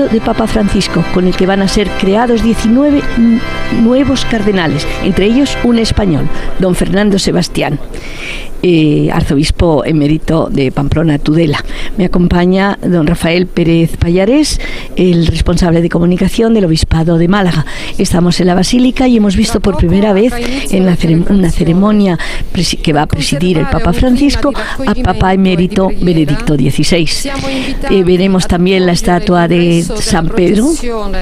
de Papa Francisco, con el que van a ser creados 19 nuevos cardenales, entre ellos un español, don Fernando Sebastián, arzobispo emérito de Pamplona, Tudela. Me acompaña don Rafael Pérez Pallarés, el responsable de comunicación del Obispado de Málaga. Estamos en la Basílica y hemos visto por primera vez en una ceremonia que va a presidir el Papa Francisco a Papa emérito Benedicto XVI. Veremos también la estatua de San Pedro,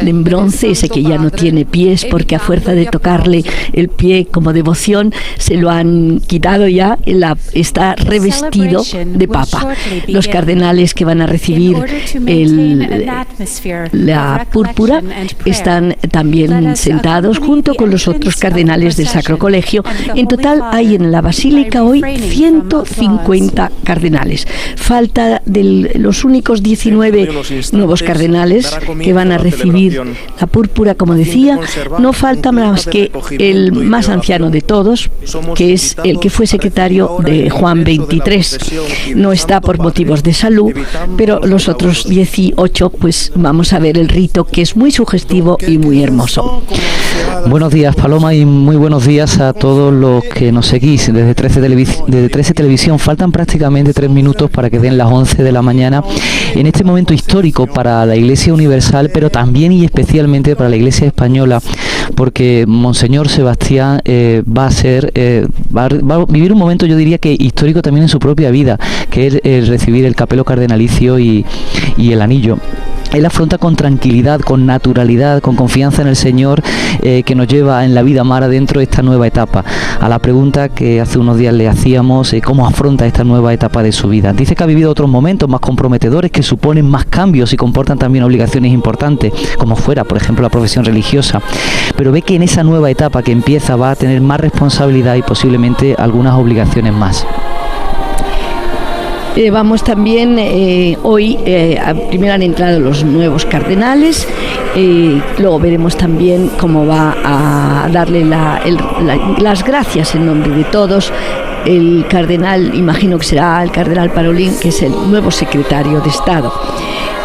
en bronce, ese que ya no tiene pies porque a fuerza de tocarle el pie como devoción se lo han quitado ya, está revestido de papa. Los cardenales que van a recibir la púrpura están también sentados junto con los otros cardenales del Sacro Colegio. En total hay en la Basílica hoy 150 cardenales. Falta de los únicos 19 nuevos cardenales que van a recibir la púrpura, como decía. No falta más que el más anciano de todos, que es el que fue secretario de Juan XXIII. No está por motivos de salud, pero los otros 18, pues vamos a ver el rito, que es muy sugestivo y muy hermoso. Buenos días, Paloma, y muy buenos días a todos los que nos seguís desde 13 Televisión. Faltan prácticamente 3 minutos para que den las 11 de la mañana en este momento histórico para la Iglesia Universal, pero también y especialmente para la Iglesia Española, porque Monseñor Sebastián va a vivir un momento, yo diría que histórico también en su propia vida, que es el recibir el capelo cardenalicio y el anillo. Él afronta con tranquilidad, con naturalidad, con confianza en el Señor, que nos lleva en la vida mar adentro esta nueva etapa. A la pregunta que hace unos días le hacíamos, ¿cómo afronta esta nueva etapa de su vida? Dice que ha vivido otros momentos más comprometedores que suponen más cambios y comportan también obligaciones importantes, como fuera, por ejemplo, la profesión religiosa. Pero ve que en esa nueva etapa que empieza va a tener más responsabilidad y posiblemente algunas obligaciones más. Vamos también hoy, primero han entrado los nuevos cardenales, luego veremos también cómo va a darle las gracias en nombre de todos el cardenal, imagino que será el cardenal Parolin, que es el nuevo secretario de Estado.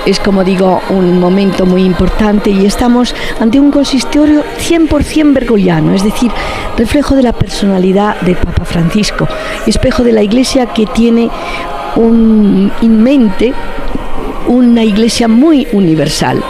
Es, como digo, un momento muy importante y estamos ante un consistorio 100% bergogliano, es decir, reflejo de la personalidad de Papa Francisco, espejo de la Iglesia que tiene en mente una Iglesia muy universal.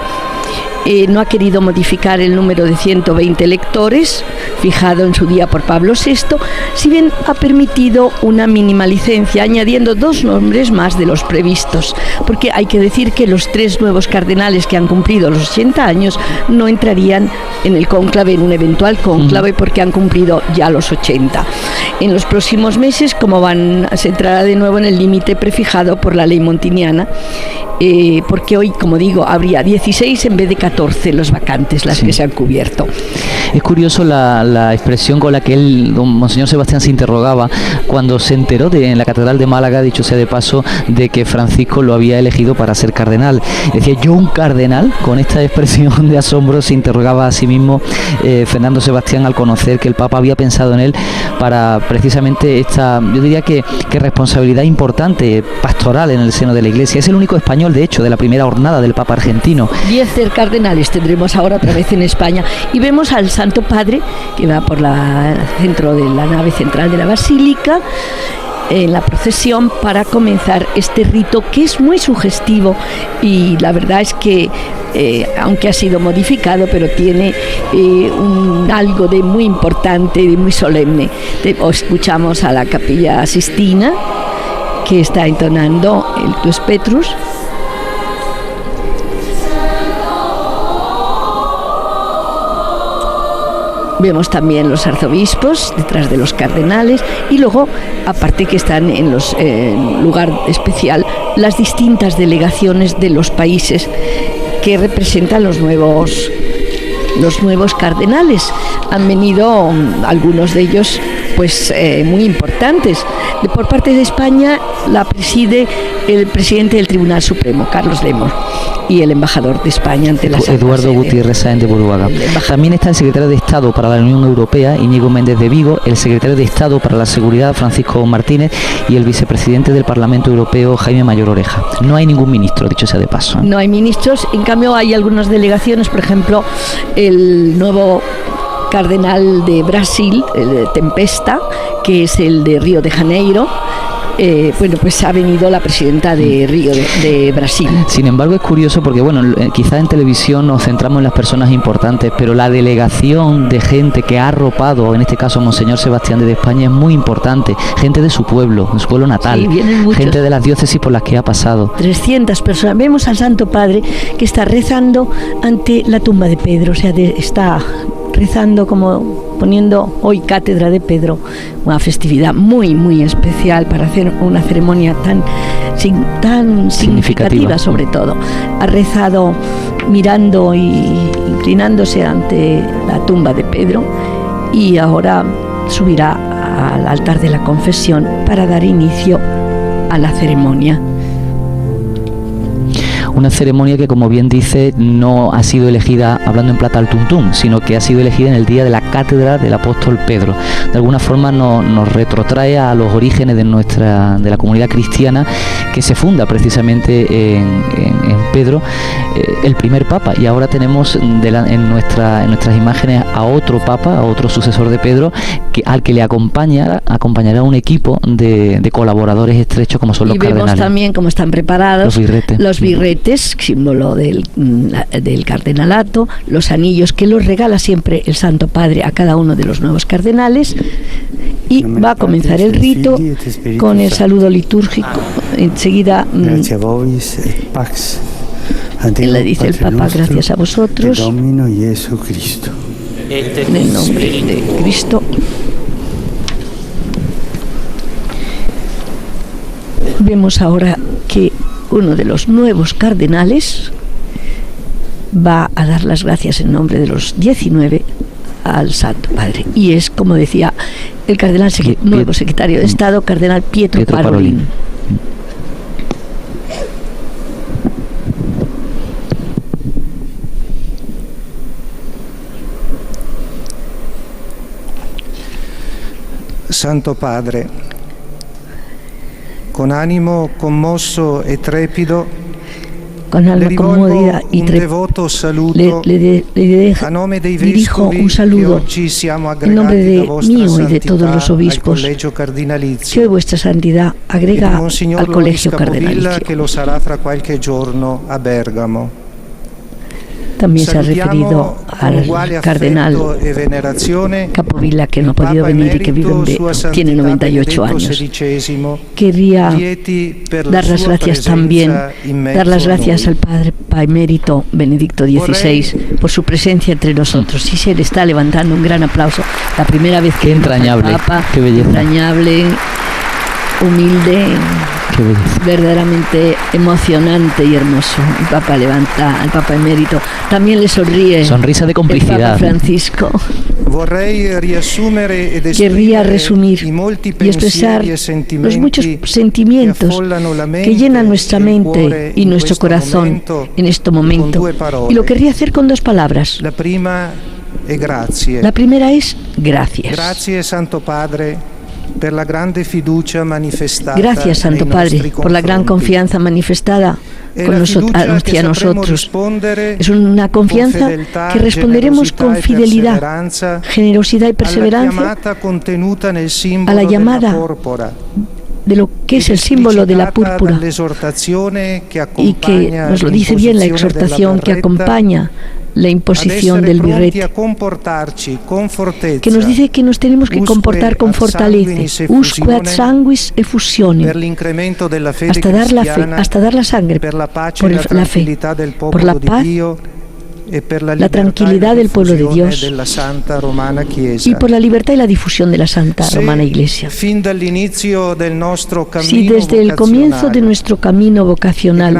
No ha querido modificar el número de 120 electores fijado en su día por Pablo VI, si bien ha permitido una mínima licencia, añadiendo 2 nombres más de los previstos, porque hay que decir que los 3 nuevos cardenales que han cumplido los 80 años no entrarían en el cónclave, en un eventual cónclave, porque han cumplido ya los 80. En los próximos meses, como se entrará de nuevo en el límite prefijado por la ley montiniana, porque hoy, como digo, habría 16 en vez de 14 los vacantes, las que se han cubierto. Es curioso la expresión con la que don Monseñor Sebastián se interrogaba cuando se enteró en la Catedral de Málaga, dicho sea de paso, de que Francisco lo había elegido para ser cardenal. Decía, ¿yo un cardenal? Con esta expresión de asombro se interrogaba a sí mismo Fernando Sebastián al conocer que el Papa había pensado en él para precisamente esta, yo diría que responsabilidad importante, pastoral en el seno de la Iglesia. Es el único español, de hecho, de la primera hornada del Papa argentino. 10 cardenales tendremos ahora otra vez en España, y vemos al Santo Padre que va por centro de la nave central de la Basílica en la procesión para comenzar este rito, que es muy sugestivo, y la verdad es que aunque ha sido modificado, pero tiene algo de muy importante, de muy solemne. Escuchamos a la Capilla Sistina, que está entonando el Tuus Petrus. Vemos también los arzobispos detrás de los cardenales, y luego, aparte que están en lugar especial, las distintas delegaciones de los países que representan los nuevos cardenales. Han venido algunos de ellos pues muy importantes. Por parte de España la preside el presidente del Tribunal Supremo, Carlos Lemos. y el embajador de España ante la Santa Eduardo Sede. Gutiérrez Sáenz de Buruaga. También está el secretario de Estado para la Unión Europea, Íñigo Méndez de Vigo, el secretario de Estado para la Seguridad, Francisco Martínez, y el vicepresidente del Parlamento Europeo, Jaime Mayor Oreja. No hay ningún ministro, dicho sea de paso. No hay ministros, en cambio hay algunas delegaciones, por ejemplo, el nuevo cardenal de Brasil, el de Tempesta, que es el de Río de Janeiro. Bueno, pues ha venido la presidenta de Río de Brasil. Sin embargo, es curioso porque, bueno, quizás en televisión nos centramos en las personas importantes, pero la delegación de gente que ha arropado, en este caso a Monseñor Sebastián de España, es muy importante. Gente de su pueblo natal, sí, vienen muchos, gente de las diócesis por las que ha pasado. 300 personas. Vemos al Santo Padre que está rezando ante la tumba de Pedro, o sea, está rezando como poniendo hoy Cátedra de Pedro, una festividad muy, muy especial para hacer una ceremonia tan significativa sobre todo. Ha rezado mirando y inclinándose ante la tumba de Pedro y ahora subirá al altar de la confesión para dar inicio a la ceremonia. Una ceremonia que, como bien dice, no ha sido elegida hablando en plata al tuntún, sino que ha sido elegida en el día de la cátedra del apóstol Pedro. De alguna forma nos retrotrae a los orígenes de la comunidad cristiana, que se funda precisamente en Pedro, el primer papa, y ahora tenemos en nuestras imágenes a otro papa, a otro sucesor de Pedro, al que le acompañará un equipo de colaboradores estrechos como son los cardenales. Y vemos también cómo están preparados los birretes, símbolo del cardenalato, los anillos que los regala siempre el Santo Padre a cada uno de los nuevos cardenales, y va a comenzar el rito con el saludo litúrgico. Enseguida le dice el Papa: gracias a vosotros, en el nombre de Cristo. Vemos ahora que uno de los nuevos cardenales va a dar las gracias en nombre de los 19 al Santo Padre. Y es, como decía el cardenal nuevo secretario de Estado, cardenal Pietro Parolin. Santo Padre, con ánimo conmosso e trepido, con alma conmovida y le dirijo un saludo en nombre de mío y de todos los obispos que hoy vuestra santidad agrega al colegio cardenalicio. que lo sarà fra qualche giorno a Bergamo. También se ha referido al cardenal Capovilla, que no ha podido venir y que tiene 98 años. Quería dar las gracias también, dar las gracias al Padre Emérito Benedicto XVI por su presencia entre nosotros. Y se le está levantando un gran aplauso. La primera vez que entrañable, el Papa, qué belleza. Entrañable, humilde, verdaderamente emocionante y hermoso. El Papa levanta al Papa Emérito. También le sonríe. Sonrisa de complicidad. El Papa Francisco. Querría resumir y expresar los muchos sentimientos que llenan nuestra mente y nuestro corazón en este momento. Y lo querría hacer con 2 palabras. La primera es gracias. Gracias, Santo Padre. Gracias, Santo Padre, por la gran confianza manifestada hacia nosotros. Es una confianza que responderemos con fidelidad, generosidad y perseverancia a la llamada de lo que es el símbolo de la púrpura, y que nos lo dice bien la exhortación que acompaña la imposición del birrete, que nos dice que nos tenemos que comportar con fortaleza, usque ad sanguis effusionem, hasta dar la sangre por la fe, por la paz, la tranquilidad del pueblo de Dios y por la libertad y la difusión de la Santa Romana Iglesia. Si desde el comienzo de nuestro camino vocacional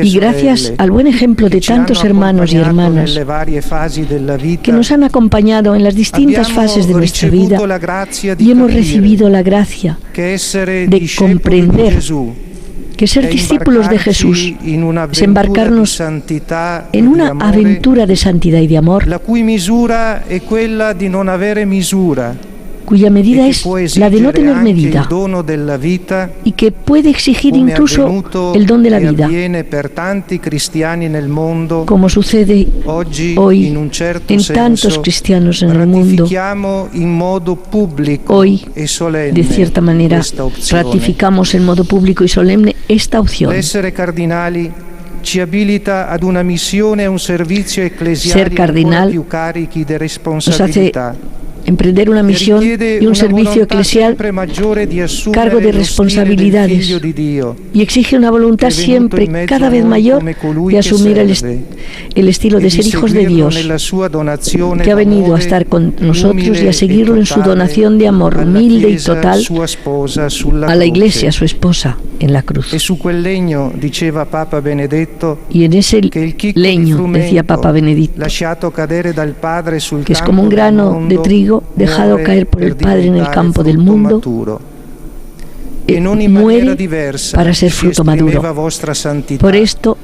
y gracias al buen ejemplo de tantos hermanos y hermanas que nos han acompañado en las distintas fases de nuestra vida, y hemos recibido la gracia de comprender que ser discípulos de Jesús es embarcarnos en una aventura de santidad y de amor, la cui misura è quella di non avere misura, cuya medida es la de no tener medida y que puede exigir incluso el don de la vida, como sucede hoy en tantos cristianos en el mundo. Hoy, de cierta manera, ratificamos en modo público y solemne esta opción. Ser cardinal nos hace emprender una misión y un servicio eclesial cargo de responsabilidades y exige una voluntad siempre cada vez mayor de asumir el estilo de ser hijos de Dios, que ha venido a estar con nosotros y a seguirlo en su donación de amor humilde y total a la Iglesia, su esposa, en la cruz. Y en ese leño, decía Papa Benedicto, que es como un grano de trigo dejado caer por el Padre en el campo del mundo, muere para ser fruto maduro. Por esto,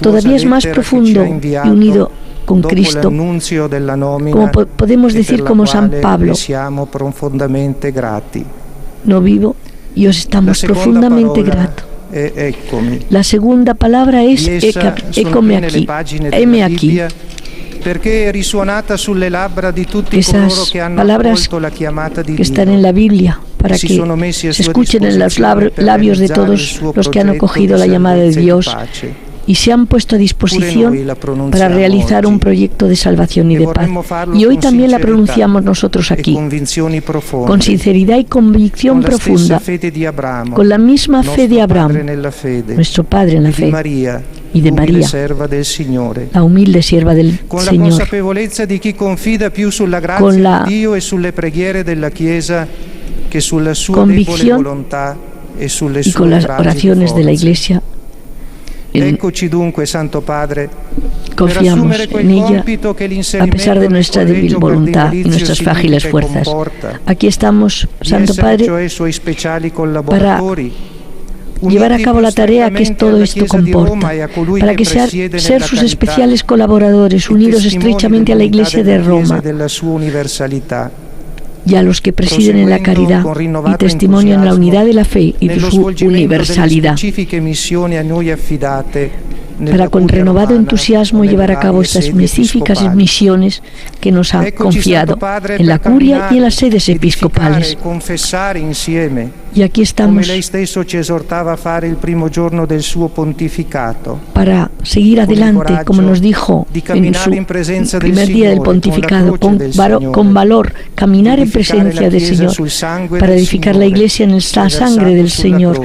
todavía es más profundo y unido con Cristo, como podemos decir como San Pablo: no vivo y os estamos profundamente gratos. La segunda palabra es eccomi aquí, heme aquí. Esas palabras que están en la Biblia para que se escuchen en los labios de todos los que han acogido la llamada de Dios y se han puesto a disposición para realizar un proyecto de salvación y de paz. Y hoy también la pronunciamos nosotros aquí, con sinceridad y convicción profunda, con la misma fe de Abraham, nuestro Padre en la fe, y de María, la humilde sierva del Señor, con la convicción y con las oraciones de la Iglesia. Confiamos en ella a pesar de nuestra débil voluntad y nuestras frágiles fuerzas. Aquí estamos, Santo Padre, para llevar a cabo la tarea que todo esto comporta, para que ser sus especiales colaboradores, unidos estrechamente a la Iglesia de Roma y a los que presiden en la caridad y testimonian la unidad de la fe y de su universalidad, para con renovado entusiasmo llevar a cabo estas magníficas misiones que nos ha confiado en la curia y en las sedes episcopales. Y aquí estamos para seguir adelante, como nos dijo en su primer día del pontificado, con valor, caminar en presencia del Señor para edificar la Iglesia en la sangre del Señor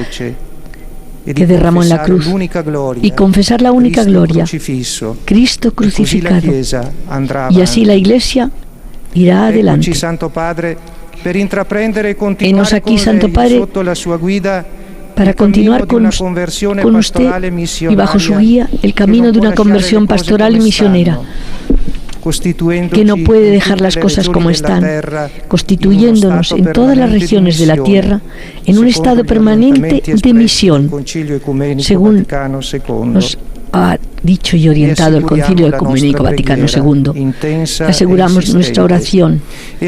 que derramó en la cruz, y confesar la única gloria, Cristo crucificado, y así la Iglesia irá adelante. Henos aquí, Santo Padre, para continuar con usted y bajo su guía el camino de una conversión pastoral y misionera, que no puede dejar las cosas como están, constituyéndonos en todas las regiones de la tierra en un estado permanente de misión, según nos ha dicho y orientado el Concilio Ecuménico Vaticano II. Aseguramos nuestra oración y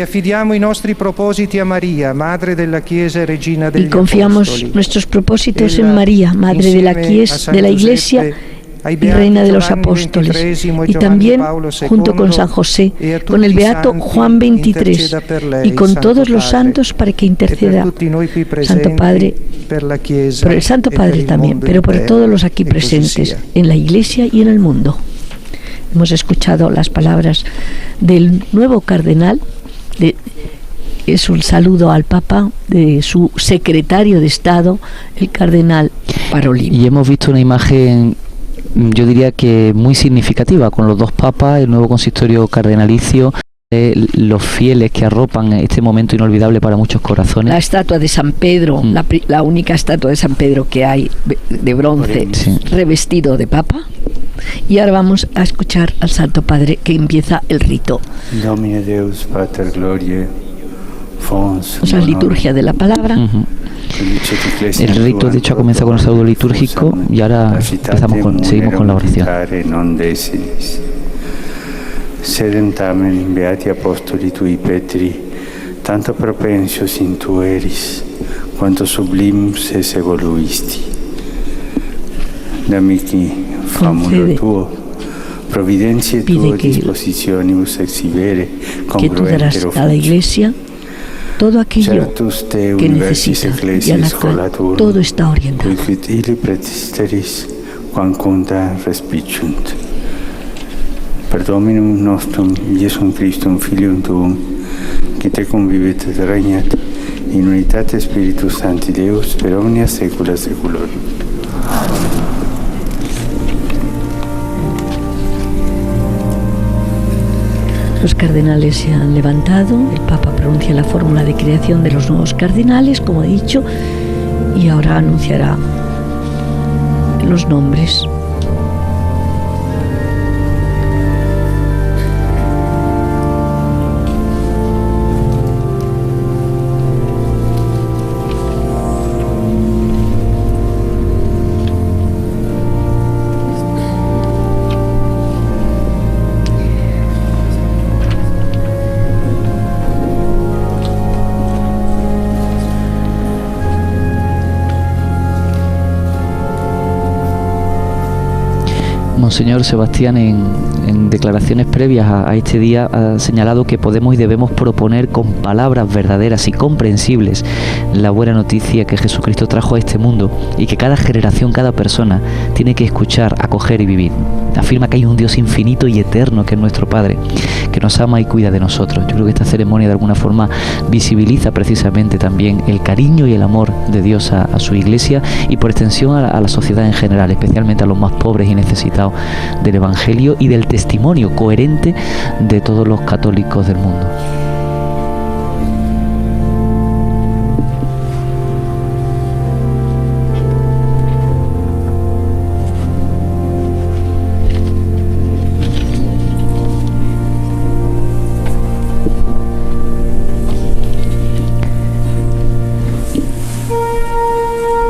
confiamos nuestros propósitos en María, Madre de la Iglesia y Reina de los Apóstoles, y también junto con San José, con el Beato Juan XXIII y con todos los santos, para que interceda Santo Padre, por el Santo Padre también, pero por todos los aquí presentes en la Iglesia y en el mundo. Hemos escuchado las palabras del nuevo cardenal, es un saludo al Papa de su secretario de Estado, el cardenal Parolin. Y hemos visto una imagen, yo diría que muy significativa, con los dos papas, el nuevo consistorio cardenalicio, los fieles que arropan este momento inolvidable para muchos corazones. La estatua de San Pedro, la única estatua de San Pedro que hay de bronce, sí, revestido de papa. Y ahora vamos a escuchar al Santo Padre, que empieza el rito. Domine Deus Pater Gloriae, la liturgia de la palabra. El rito, de hecho, ha comenzado con el saludo litúrgico y ahora seguimos con la oración. Sedem tamen beati apostoli tui Petri, tanto propensios in tu eris, quanto sublimus esse voluisti. D'amici famulo tuo, providentie tue dispositionibus exhibere que tú darás a la Iglesia todo aquello que necesita, y a la cual todo está orientado. Ili pretisteris quamcunta respiciunt. Per Dominum nostrum, Iesum Christum, Filium Tuum, qui te convivit et regnat in unitate Spiritus Sancti Deus, per omnia saecula saeculorum. Los cardenales se han levantado, el Papa pronuncia la fórmula de creación de los nuevos cardenales, como he dicho, y ahora anunciará los nombres. Monseñor Sebastián, en declaraciones previas a este día, ha señalado que podemos y debemos proponer con palabras verdaderas y comprensibles la buena noticia que Jesucristo trajo a este mundo y que cada generación, cada persona tiene que escuchar, acoger y vivir. Afirma que hay un Dios infinito y eterno que es nuestro Padre, que nos ama y cuida de nosotros. Yo creo que esta ceremonia de alguna forma visibiliza precisamente también el cariño y el amor de Dios a su Iglesia y por extensión a la sociedad en general, especialmente a los más pobres y necesitados del Evangelio y del testimonio coherente de todos los católicos del mundo.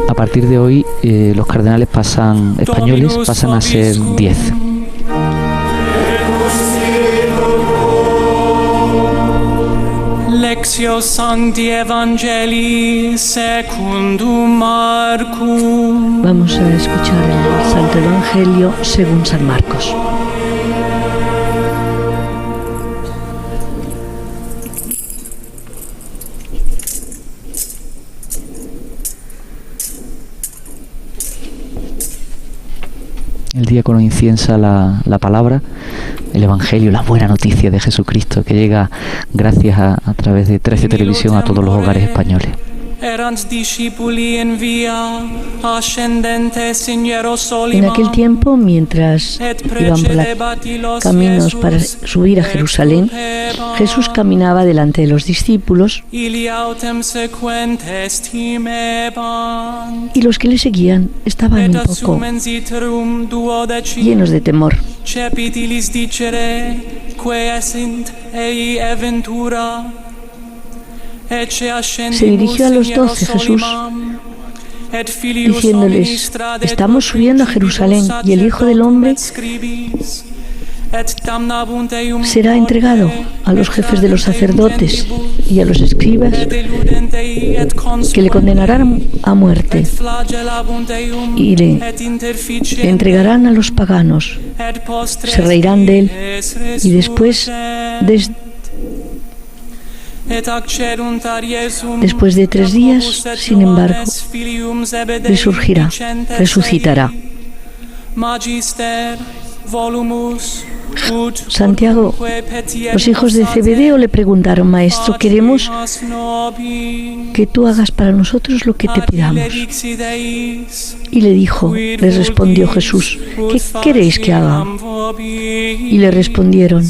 A partir de hoy, los cardenales españoles pasan a ser 10. Lectio Sancti Evangelii secundum Marcum. Vamos a escuchar el Santo Evangelio según San Marcos. El diácono inciensa la palabra, el Evangelio, la buena noticia de Jesucristo que llega gracias a través de 13 Televisión a todos los hogares españoles. En aquel tiempo, mientras iban por los caminos para subir a Jerusalén, Jesús caminaba delante de los discípulos y los que le seguían estaban un poco llenos de temor. Se dirigió a los 12 Jesús diciéndoles: estamos subiendo a Jerusalén y el Hijo del Hombre será entregado a los jefes de los sacerdotes y a los escribas, que le condenarán a muerte y le entregarán a los paganos. Se reirán de él y después de 3 días, sin embargo, resucitará. Santiago, los hijos de Zebedeo le preguntaron: Maestro, queremos que tú hagas para nosotros lo que te pidamos. Y les respondió Jesús: ¿qué queréis que haga? Y le respondieron: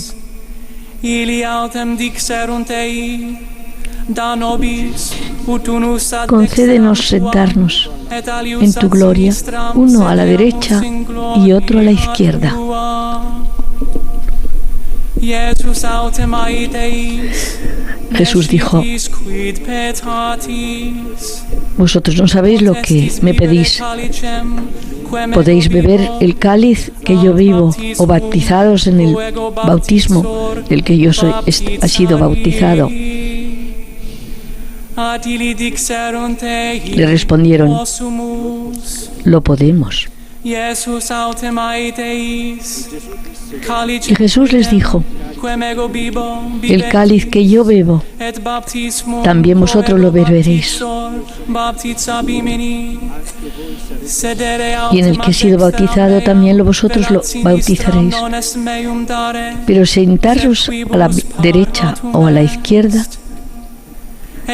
concédenos sentarnos en tu gloria, uno a la derecha y otro a la izquierda. Jesús dijo: vosotros no sabéis lo que me pedís. ¿Podéis beber el cáliz que yo vivo, o bautizados en el bautismo del que yo he sido bautizado? Le respondieron: lo podemos. Y Jesús les dijo: el cáliz que yo bebo, también vosotros lo beberéis. Y en el que he sido bautizado, también vosotros lo bautizaréis. Pero sentaros a la derecha o a la izquierda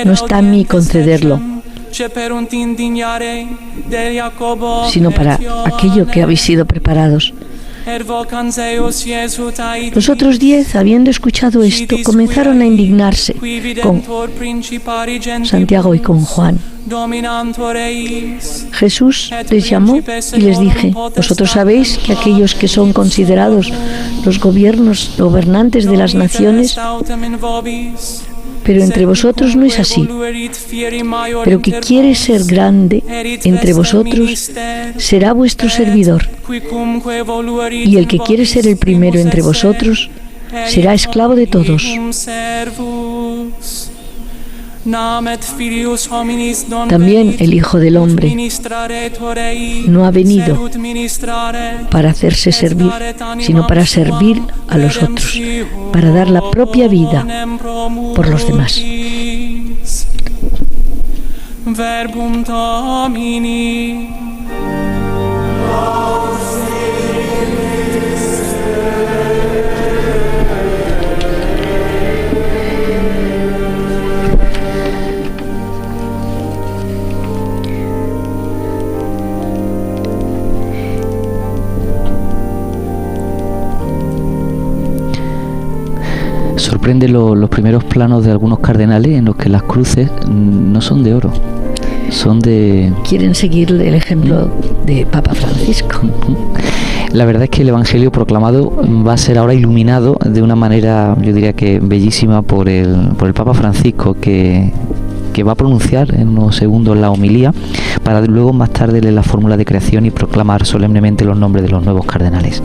no está en mí concederlo, sino para aquello que habéis sido preparados. Los otros 10, habiendo escuchado esto, comenzaron a indignarse con Santiago y con Juan. Jesús les llamó y les dije: vosotros sabéis que aquellos que son considerados los gobernantes de las naciones, pero entre vosotros no es así. Pero que quiere ser grande entre vosotros será vuestro servidor. Y el que quiere ser el primero entre vosotros será esclavo de todos. También el Hijo del Hombre no ha venido para hacerse servir, sino para servir a los otros, para dar la propia vida por los demás. Verbum Domini. Sorprende los primeros planos de algunos cardenales en los que las cruces no son de oro, son de... Quieren seguir el ejemplo de Papa Francisco. La verdad es que el Evangelio proclamado va a ser ahora iluminado de una manera, yo diría que bellísima, por el Papa Francisco, que va a pronunciar en unos segundos la homilía, para luego más tarde leer la fórmula de creación y proclamar solemnemente los nombres de los nuevos cardenales.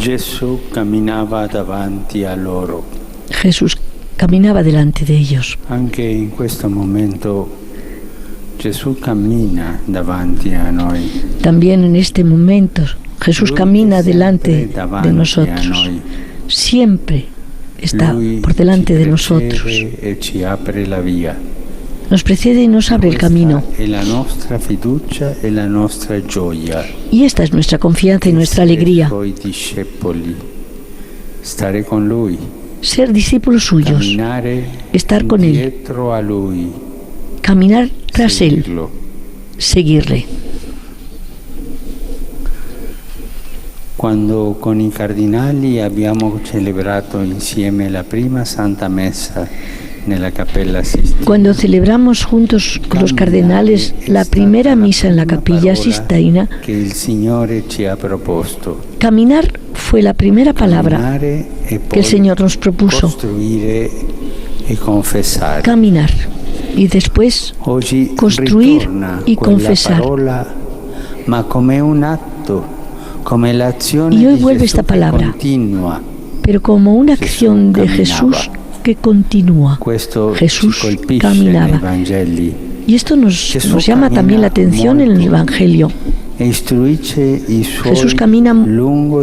Jesús caminaba davanti a loro. Jesús caminaba delante de ellos. Anche in questo momento Jesús camina davanti a noi. También en este momento Jesús camina delante de nosotros. Siempre está por delante de nosotros. Ci apre la via. Nos precede y nos abre el camino. Y esta es nuestra confianza y nuestra alegría. Ser discípulos suyos, estar con Él, caminar tras Él, seguirle. Quando con i cardinali abbiamo celebrato insieme la prima Santa Messa nella Cappella Sistina. Cuando celebramos juntos con los cardenales la primera misa en la Capilla Sistina, que el Signore ci ha proposto. Caminar fue la primera palabra que el Señor nos propuso. Caminar y después construir y confesar. Y hoy vuelve esta palabra, pero como una acción de Jesús que continúa. Jesús caminaba. Y esto nos llama también la atención en el Evangelio. Jesús camina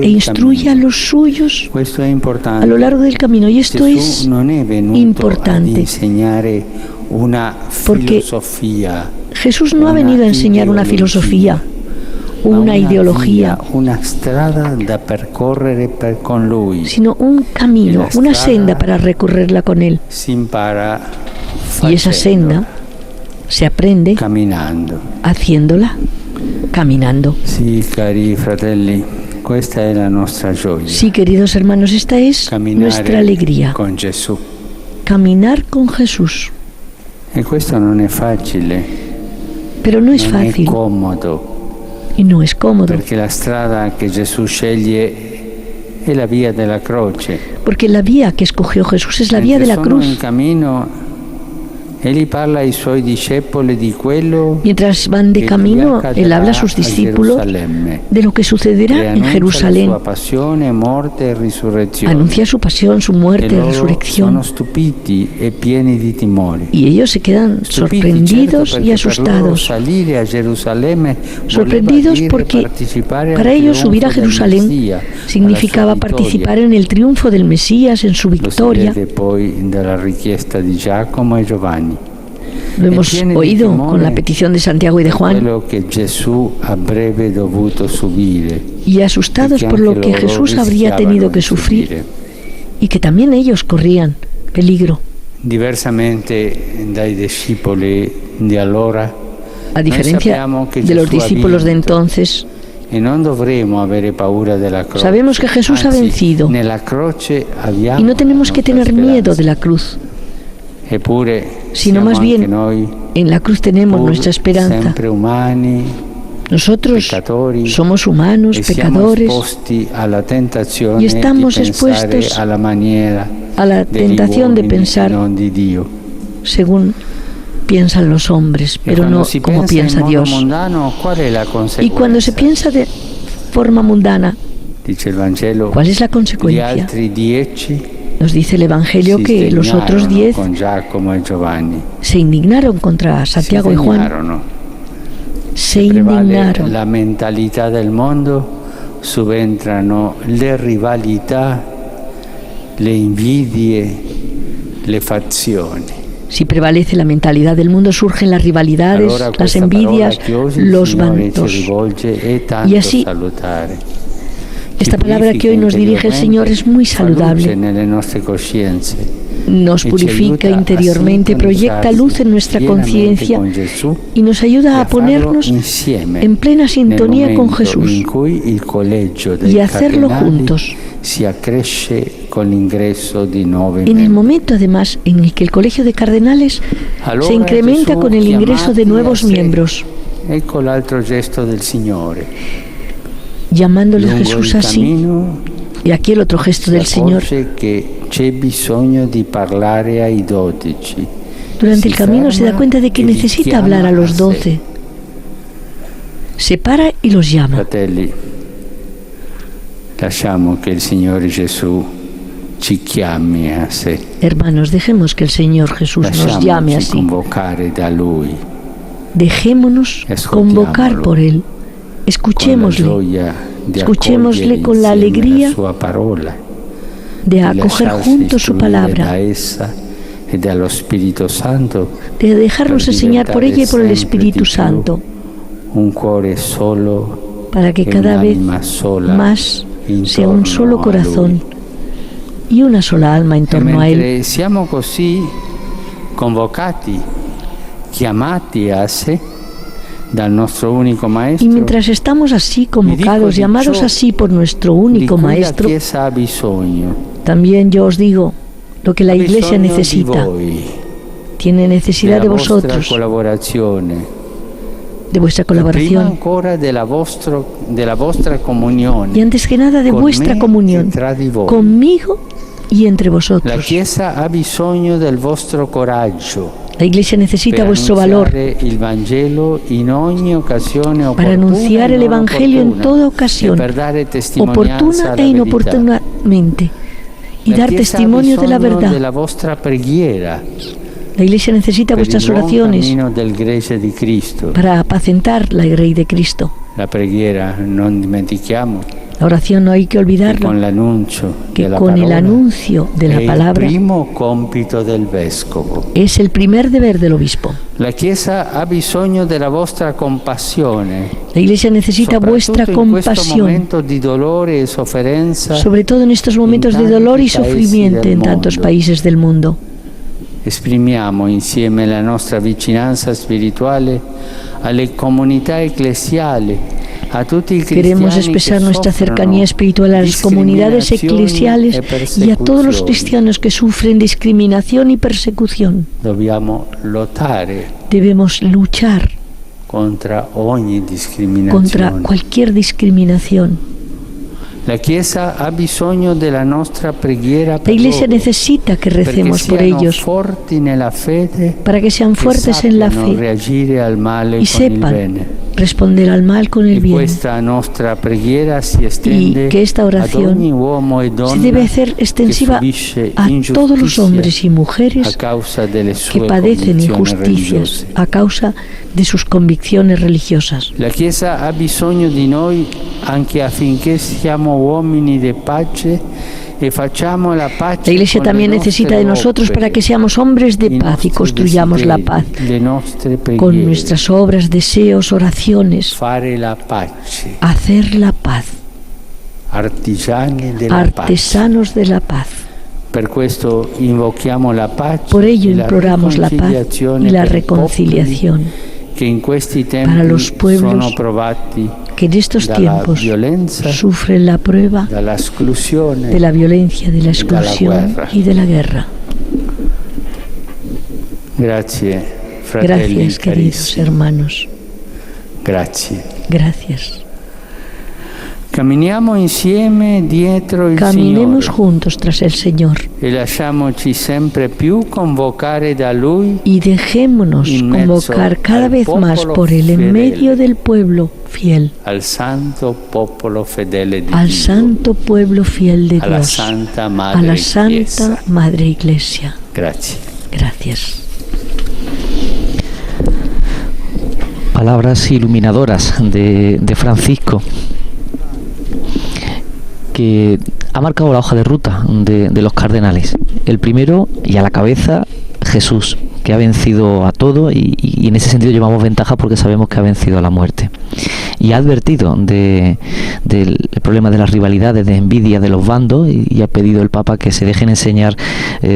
e instruye a los suyos a lo largo del camino. Y esto es importante, porque Jesús no ha venido a enseñar una filosofía, una ideología, sino un camino, una senda para recorrerla con Él. Y esa senda Se aprende camminando. haciéndola, caminando. Sì, cari fratelli, questa è la nostra gioia. Sí, queridos hermanos, esta es nuestra alegría. Con Gesù. Caminar con Jesús. E questo non è facile. Pero no es non fácil. È comodo. Y no es cómodo. Perché la strada che Gesù sceglie è la via della croce. Porque la vía que escogió Jesús es la vía de la cruz. In cammino, Él parla ai suoi discepoli di quello. Mientras van de camino, Él habla a sus discípulos de lo que sucederá en Jerusalén. Sua passione, morte e risurrezione. Anuncia su pasión, su muerte y resurrección. Sono stupiti e pieni di timore. Y ellos se quedan sorprendidos y asustados. Sorprendidos porque para ellos subir a Jerusalén significaba participar en el triunfo del Mesías, en su victoria. Lo hemos oído con la petición de Santiago y de Juan. Y asustados por lo que Jesús habría tenido que sufrir y que también ellos corrían peligro. Diversamente dai discepoli di allora, a diferencia de los discípulos de entonces, sabemos que Jesús ha vencido y no tenemos que tener miedo de la cruz, sino más bien en la cruz tenemos nuestra esperanza. Nosotros somos humanos, pecadores, y estamos expuestos a la tentación de pensar según piensan los hombres, pero no como piensa Dios. Y cuando se piensa de forma mundana, ¿cuál es la consecuencia? Nos dice el Evangelio que los otros 10 se indignaron contra Santiago y Juan. Se indignaron. La mentalidad del mundo, subentrano le rivalità, le invidie, le fazioni. Si prevalece la mentalidad del mundo, surgen las rivalidades, las envidias, los bandos. Y así, esta palabra que hoy nos dirige el Señor es muy saludable. Nos purifica interiormente, proyecta luz en nuestra conciencia y nos ayuda a ponernos en plena sintonía con Jesús y a hacerlo juntos. En el momento, además, en el que el Colegio de Cardenales se incrementa con el ingreso de nuevos miembros. Llamándole Jesús así. Y aquí el otro gesto del Señor. Durante el camino se da cuenta de que necesita hablar a los 12. Se para y los llama. Fratelli, lasciamo che il Signore Gesù ci chiami a sé. Hermanos, dejemos que el Señor Jesús nos llame así. Dejémonos convocar por Él. Escuchémosle. Escuchémosle con la alegría de acoger juntos su palabra, de dejarnos enseñar por ella y por el Espíritu Santo, para que cada vez más sea un solo corazón y una sola alma en torno a Él. Siamo così convocati, chiamati a sé dal nostro único maestro. Y mientras estamos así convocados, llamados así por nuestro único maestro, también yo os digo lo que la Iglesia necesita. Tiene necesidad de vosotros, de vuestra colaboración, y antes que nada de vuestra comunión conmigo y entre vosotros. La Chiesa ha bisogno del vostro coraggio. La Iglesia necesita vuestro valor para anunciar el Evangelio en toda ocasión, oportuna e inoportunamente, y dar testimonio de la verdad. La Iglesia necesita vuestras oraciones para apacentar la Grey de Cristo. La preghiera, non dimentichiamo. La oración no hay que olvidarlo, que con el anuncio de la palabra es el primer deber del obispo. La Chiesa ha bisogno della vostra compassione. La Iglesia necesita vuestra compasión, sobre todo en estos momentos de dolor y sufrimiento en tantos países del mundo. esprimiamo insieme la nostra vicinanza spirituale alle comunità ecclesiali, a tutti i Queremos cristiani expresar che nuestra cercanía soffrono espiritual a las comunidades eclesiales y a todos los cristianos que sufren discriminación y persecución. Dobbiamo lottare Debemos luchar contra ogni discriminazione. contra cualquier discriminación. La Chiesa ha bisogno della nostra preghiera La per Iglesia loro, necesita que recemos perché por siano ellos forti nella fede, para que sean fuertes en la sappiano fe reagire al male y con il sepan bene. responder al mal con el E bien. questa nostra preghiera si estende Y que esta ad oración ogni uomo e donna se debe hacer che extensiva subisce a todos los ingiustizia hombres y a mujeres causa delle que sue padecen convinzioni injusticias religiose. a causa de sus convicciones religiosas. La Chiesa ha bisogno di noi anche affinché siamo uomini di pace e facciamo la pace. La Iglesia con le también nostre necesita de nosotros para opere, que seamos hombres de i paz y nostri construyamos la desideri, paz le nostre con preghiere. nuestras obras, deseos, oraciones. Fare la pace, Hacer la paz, artigiani della pace. artesanos de la paz. Per questo invochiamo la pace. Por ello e la imploramos la paz riconciliazione y la per reconciliación popoli che in questi para los tempi pueblos sono provati que en estos dalla tiempos violenza, sufren la prueba dalla esclusione, de la violencia, de la exclusión guerra. y de la guerra. Grazie, fratelli Gracias, queridos carissimi. hermanos. Grazie. Gracias. Camminiamo insieme dietro il Caminemos Signore juntos tras el Señor e lasciamoci sempre più convocare da Lui y dejémonos En medio convocar cada al vez más popolo por Él en fidel. medio del pueblo fiel, al santo popolo fedele di al Dio, santo pueblo fiel de alla Dios, Santa a Madre la Santa Chiesa. Madre Iglesia. Grazie. Gracias. Palabras iluminadoras de Francisco, que ha marcado la hoja de ruta de los cardenales. El primero, y a la cabeza, Jesús, que ha vencido a todo y en ese sentido llevamos ventaja porque sabemos que ha vencido a la muerte. Y ha advertido del problema de las rivalidades, de envidia de los bandos, y ha pedido el Papa que se dejen enseñar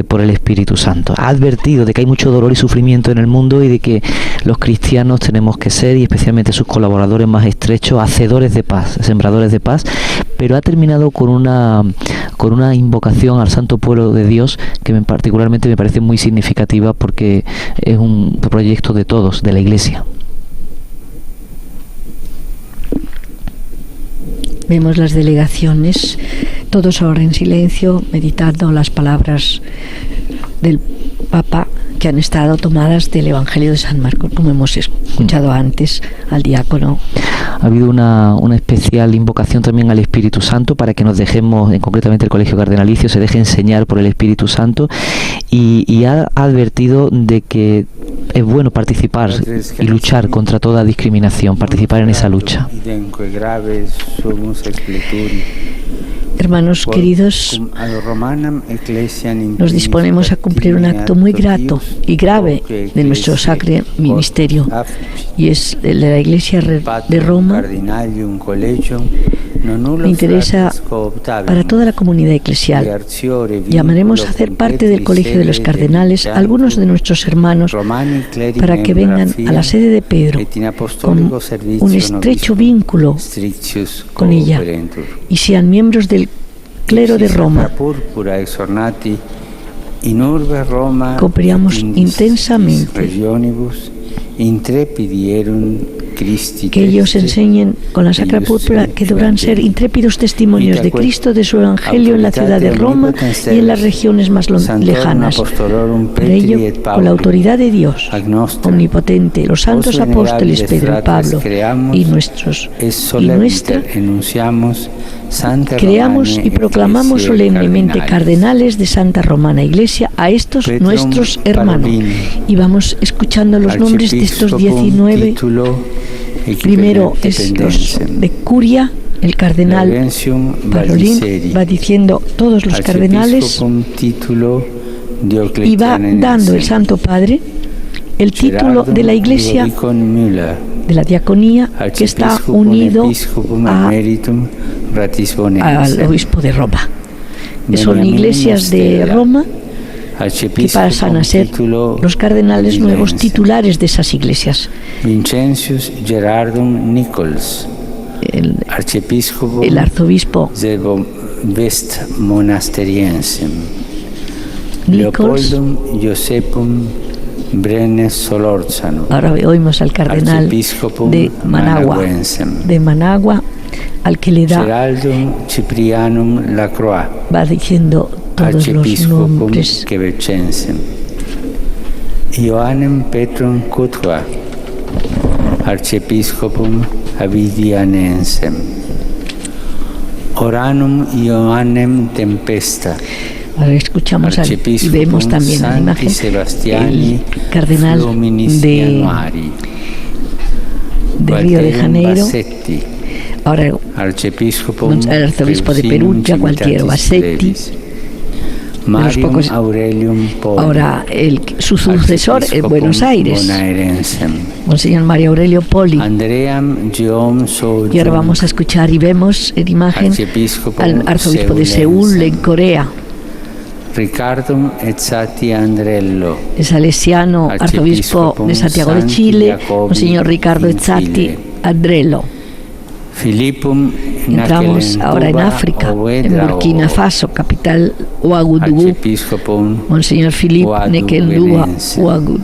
por el Espíritu Santo. Ha advertido de que hay mucho dolor y sufrimiento en el mundo y de que los cristianos tenemos que ser, y especialmente sus colaboradores más estrechos, hacedores de paz, sembradores de paz, pero ha terminado con una invocación al santo pueblo de Dios que particularmente me parece muy significativa porque es un proyecto de todos, de la Iglesia. Vemos las delegaciones, todos ahora en silencio, meditando las palabras del Papa que han estado tomadas del Evangelio de San Marcos, como hemos escuchado antes al diácono. Ha habido una especial invocación también al Espíritu Santo para que nos dejemos, concretamente el Colegio Cardenalicio, se deje enseñar por el Espíritu Santo, y ha advertido de que es bueno participar y luchar contra toda discriminación, participar en esa lucha. Hermanos queridos, nos disponemos a cumplir un acto muy grato y grave de nuestro sacro ministerio, y es el de la Iglesia de Roma. Me interesa para toda la comunidad eclesial. Llamaremos a hacer parte del Colegio de los Cardenales a algunos de nuestros hermanos para que vengan a la sede de Pedro con un estrecho vínculo con ella y sean miembros del clero de Roma. Cooperamos intensamente que ellos enseñen con la Sacra Púrpura que deberán ser intrépidos testimonios de Cristo, de su Evangelio en la ciudad de Roma y en las regiones más lejanas. Para ello, con la autoridad de Dios omnipotente, los santos apóstoles Pedro y Pablo y nuestra, creamos y proclamamos solemnemente cardenales de Santa Romana Iglesia a estos nuestros hermanos. Y vamos escuchando los nombres de estos 19. Primero es los de Curia, el cardenal Parolin va diciendo todos los cardenales y va dando el Santo Padre el título de la Iglesia de la diaconía que está unido al obispo de Roma. Son iglesias de Roma que pasan a ser los cardenales nuevos titulares de esas iglesias. Vincenzius Gerardum Nichols, El arzobispo West Monasteriensem, Nichols. Leopoldum Josephum Brenes Solórzano. Ahora oímos al cardenal de Managua, al que le da, Geraldum Ciprianum Lacroix, va diciendo todos los nombres. Quebecensem. Ioannem Petrum Cutva, Archiepiscopum Avidianensem. Oranum Ioannem Tempesta. Ahora escuchamos y vemos también la imagen el cardenal de Río de Janeiro. Ahora el arzobispo de Perugia, Gualtiero Bassetti. Ahora su sucesor en Buenos Aires, Monseñor Mario Aurelio Poli. Y ahora vamos a escuchar y vemos en imagen al arzobispo de Seúl, en Corea. Ricardum Ezzati Andrello, el salesiano arzobispo de Santiago de Chile, Monseñor Ricardo Ezzati Andrello. Entramos ahora en África, en Burkina Faso, capital Ouagadougou, Monseñor Philippe Nekendua Ouagadougou.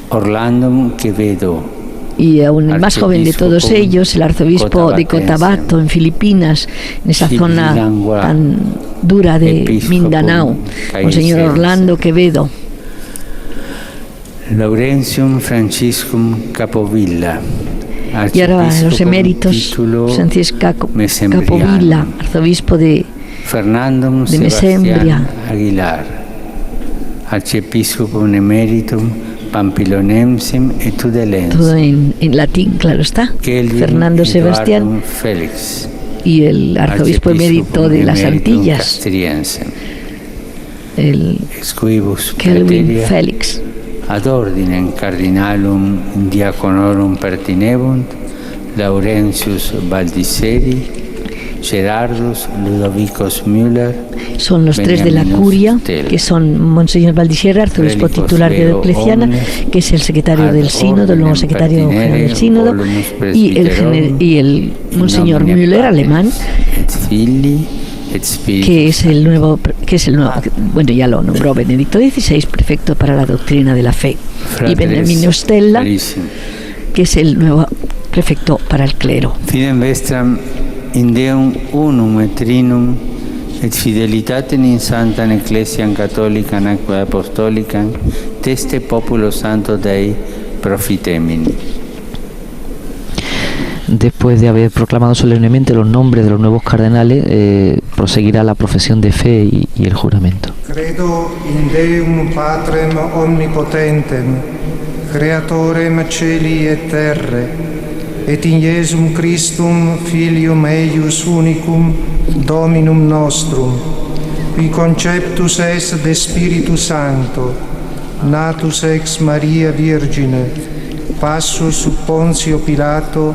Orlando Quevedo, y aún el más joven de todos ellos, el arzobispo de Cotabato, en Filipinas, en esa zona tan dura de Mindanao, Monseñor Orlando Quevedo. Laurentium Franciscum Capovilla, y ahora los eméritos, Francisco Capovilla, arzobispo de Mesembria, Aguilar, archiepiscopum emeritum Pampilonensim et Tudelense. Todo en latín, claro está. Fernando Sebastián Félix, y el arzobispo emérito de las Antillas, el Kelvin Félix. Ad ordinem cardinalum diaconorum pertinebunt Laurentius Baldisseri, Gerardus Ludovicus Müller. Son los tres de la curia, que son Monseñor Baldisseri, arzobispo titular de Diocleciana, que es el secretario del sínodo, el nuevo secretario general del sínodo, y el Monseñor Müller, alemán, que es el nuevo, bueno, ya lo nombró Benedicto XVI, prefecto para la doctrina de la fe, y Beniamino Stella, que es el nuevo prefecto para el clero. Fidem vestram in Deum unum et trinum et fidelitatem in sanctam ecclesiam catholicam et apostolicam teste populo santo Dei profitemini. Después de haber proclamado solemnemente los nombres de los nuevos cardenales, proseguirá la profesión de fe y el juramento. Credo in Deum Patrem omnipotentem, creatorem celi et terre, et in Iesum Christum Filium eius unicum, Dominum nostrum, qui conceptus est de Spiritu Sancto, natus ex Maria Virgine, passus sub Pontio Pilato,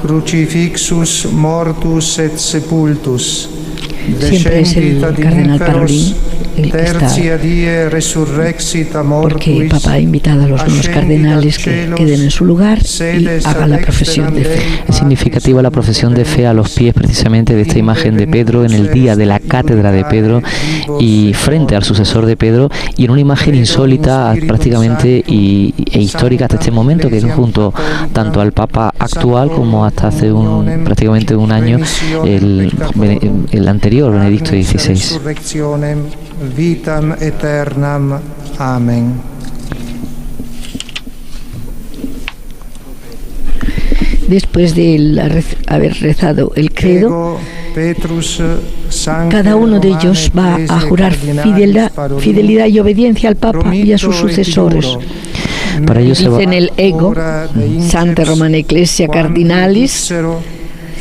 crucifixus mortus et sepultus, siempre es el cardenal Parolin el que está, porque el Papa ha invitado a los nuevos cardenales que queden en su lugar y hagan la profesión de fe. Es significativa la profesión de fe a los pies precisamente de esta imagen de Pedro en el día de la cátedra de Pedro y frente al sucesor de Pedro, y en una imagen insólita prácticamente e histórica hasta este momento, que es junto tanto al Papa actual como hasta hace prácticamente un año el anterior, Benedicto XVI. Vitam aeternam. Amén. Después de haber rezado el credo, cada uno de ellos va a jurar fidelidad y obediencia al Papa y a sus sucesores. Para ello se dicen el ego, Santa Romana Ecclesia Cardinalis,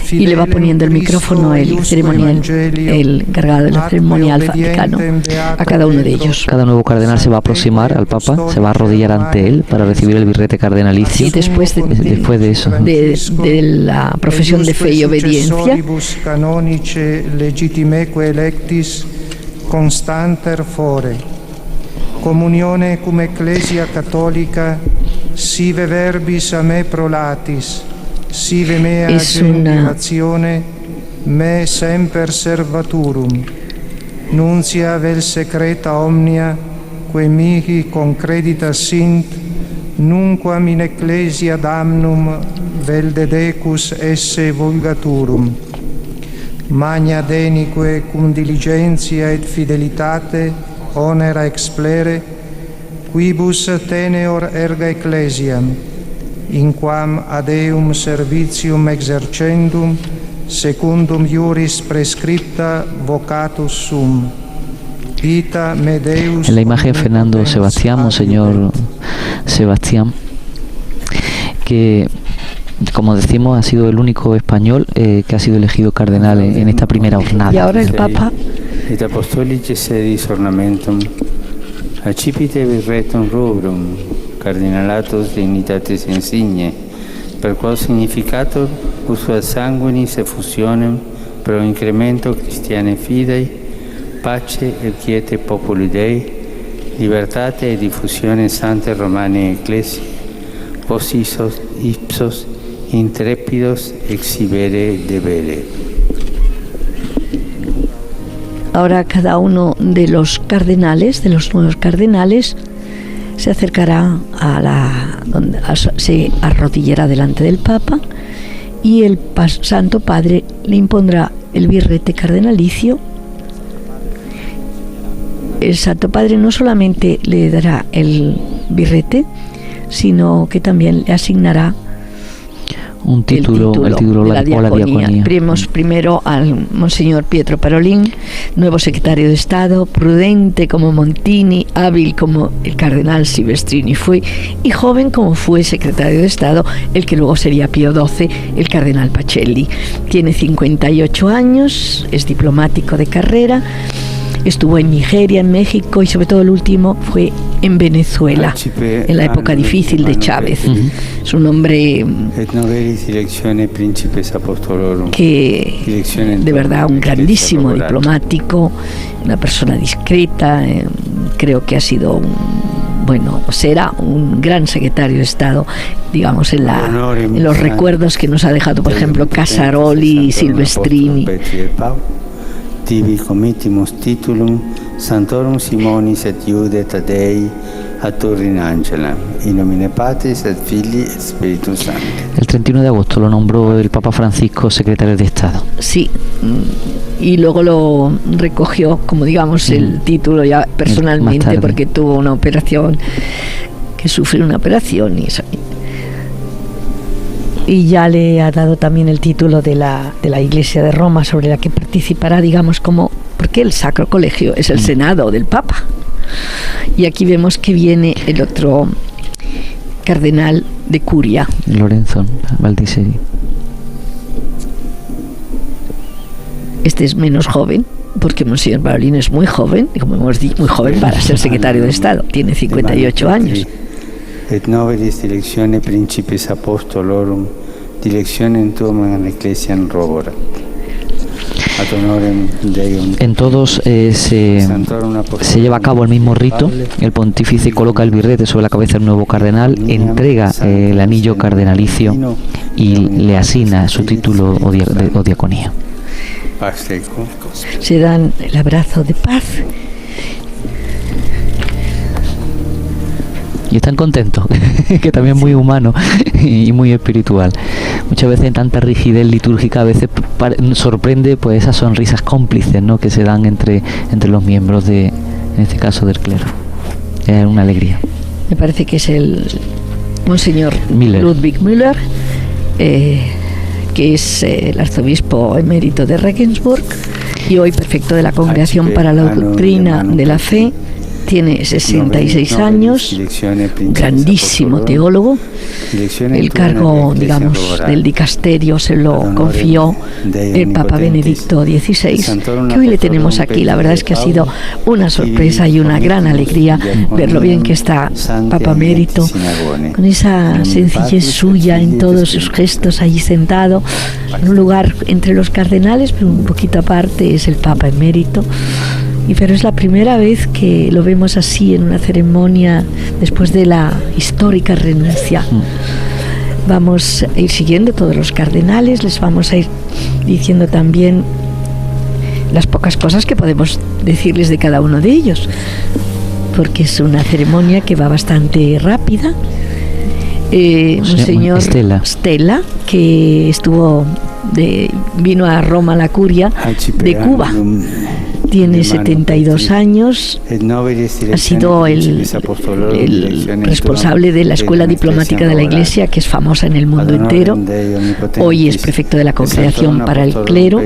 y le va poniendo el micrófono el ceremonial, el encargado del ceremonial vaticano, a cada uno de ellos. Cada nuevo cardenal se va a aproximar al Papa, se va a arrodillar ante él para recibir el birrete cardenalicio. Y después de eso, de la profesión de fe y obediencia, constanter fore. Comunione cum Ecclesia Cattolica, sive verbis a me prolatis, sive mea generazione, me semper servaturum. Nuntia vel secreta omnia, que mihi concredita sint, nunquam in Ecclesia damnum vel dedecus esse vulgaturum. Magna denique cum diligentia et fidelitate onera explere, quibus teneor erga Ecclesiam, in quam ad eum servitium exercendum, secundum iuris prescripta vocatus sum. Vita me Deus. En la imagen Fernando Sebastián, Monseñor Sebastián, que como decimos ha sido el único español que ha sido elegido cardenal en esta primera jornada. Y ahora el Papa. Et apostolice sedis ornamentum accipite virretum rubrum cardinalatus dignitatis insigne, per qual significator usua sanguinis effusionem pro incremento Christiane fidei, pace et quiete populi Dei, libertate e diffusione sante romane ecclesiae, vos ipsos intrépidos exhibere debere. Ahora cada uno de los cardenales, de los nuevos cardenales, se acercará se arrodillará delante del Papa y el Santo Padre le impondrá el birrete cardenalicio. El Santo Padre no solamente le dará el birrete, sino que también le asignará el título de la diaconía. Vemos primero al Monseñor Pietro Parolin, nuevo secretario de Estado, prudente como Montini, hábil como el cardenal Silvestrini fue, y joven como fue secretario de Estado, el que luego sería Pío XII, el cardenal Pacelli. Tiene 58 años, es diplomático de carrera, estuvo en Nigeria, en México y sobre todo el último fue en Venezuela, en la época difícil de Chávez. Es un hombre que de verdad un grandísimo diplomático, una persona discreta, creo que ha sido será un gran secretario de Estado, digamos, en los recuerdos que nos ha dejado, por ejemplo, Casaroli y Silvestrini. Tibi comitimus titulum Santorum Simonis et Iude Taddei Turin Angela, in nomine Patris et Filii et Spiritus Sancti. El 31 de agosto lo nombró el Papa Francisco secretario de Estado. Sí, y luego lo recogió, como digamos, el título ya personalmente, porque tuvo una operación, que sufrió una operación y ya le ha dado también el título de la Iglesia de Roma, sobre la que participará, digamos, porque el Sacro Colegio es el Senado del Papa. Y aquí vemos que viene el otro cardenal de Curia, Lorenzo Baldisseri. Este es menos joven, porque Monseñor Parolin es muy joven, como hemos dicho, muy joven para ser secretario de Estado, tiene 58 años. Et novelis directione principis apostolorum directionem tuum in ecclesiam roborat. Ad honorem Deum. En todos se lleva a cabo el mismo rito. El pontífice coloca el birrete sobre la cabeza del nuevo cardenal, entrega el anillo cardenalicio y le asigna su título o diaconía. Se dan el abrazo de paz. Y están contentos, que también es muy humano y muy espiritual. Muchas veces en tanta rigidez litúrgica a veces sorprende pues esas sonrisas cómplices, ¿no?, que se dan entre los miembros en este caso del clero. Es una alegría. Me parece que es el Monseñor Ludwig Müller, que es el arzobispo emérito de Regensburg y hoy prefecto de la Congregación para la Doctrina de la Fe. Tiene 66 años, un grandísimo teólogo. El cargo, digamos, del dicasterio se lo confió el Papa Benedicto XVI, que hoy le tenemos aquí. La verdad es que ha sido una sorpresa y una gran alegría ver lo bien que está Papa Emérito, con esa sencillez suya en todos sus gestos, allí sentado, en un lugar entre los cardenales, pero un poquito aparte es el Papa Emérito. pero es la primera vez que lo vemos así en una ceremonia después de la histórica renuncia. Vamos a ir siguiendo todos los cardenales, les vamos a ir diciendo también las pocas cosas que podemos decirles de cada uno de ellos, porque es una ceremonia que va bastante rápida. Monseñor Stella, que vino a Roma, la curia de Cuba, tiene 72 años, ha sido el responsable de la Escuela Diplomática de la Iglesia, que es famosa en el mundo entero. Hoy es prefecto de la Congregación para el Clero.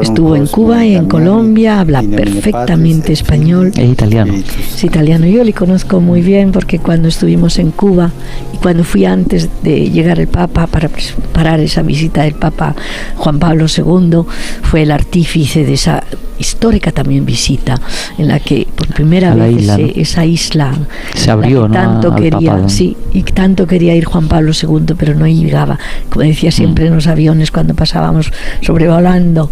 Estuvo en Cuba y en Colombia, habla perfectamente español. Es italiano. Es italiano. Yo le conozco muy bien porque cuando estuvimos en Cuba y cuando fui antes de llegar el Papa para preparar esa visita del Papa Juan Pablo II, fue el artífice de esa histórica también visita en la que por primera vez esa isla se abrió, ¿no? Tanto quería, sí, y tanto quería ir Juan Pablo II, pero no llegaba, como decía siempre en los aviones cuando pasábamos sobrevolando,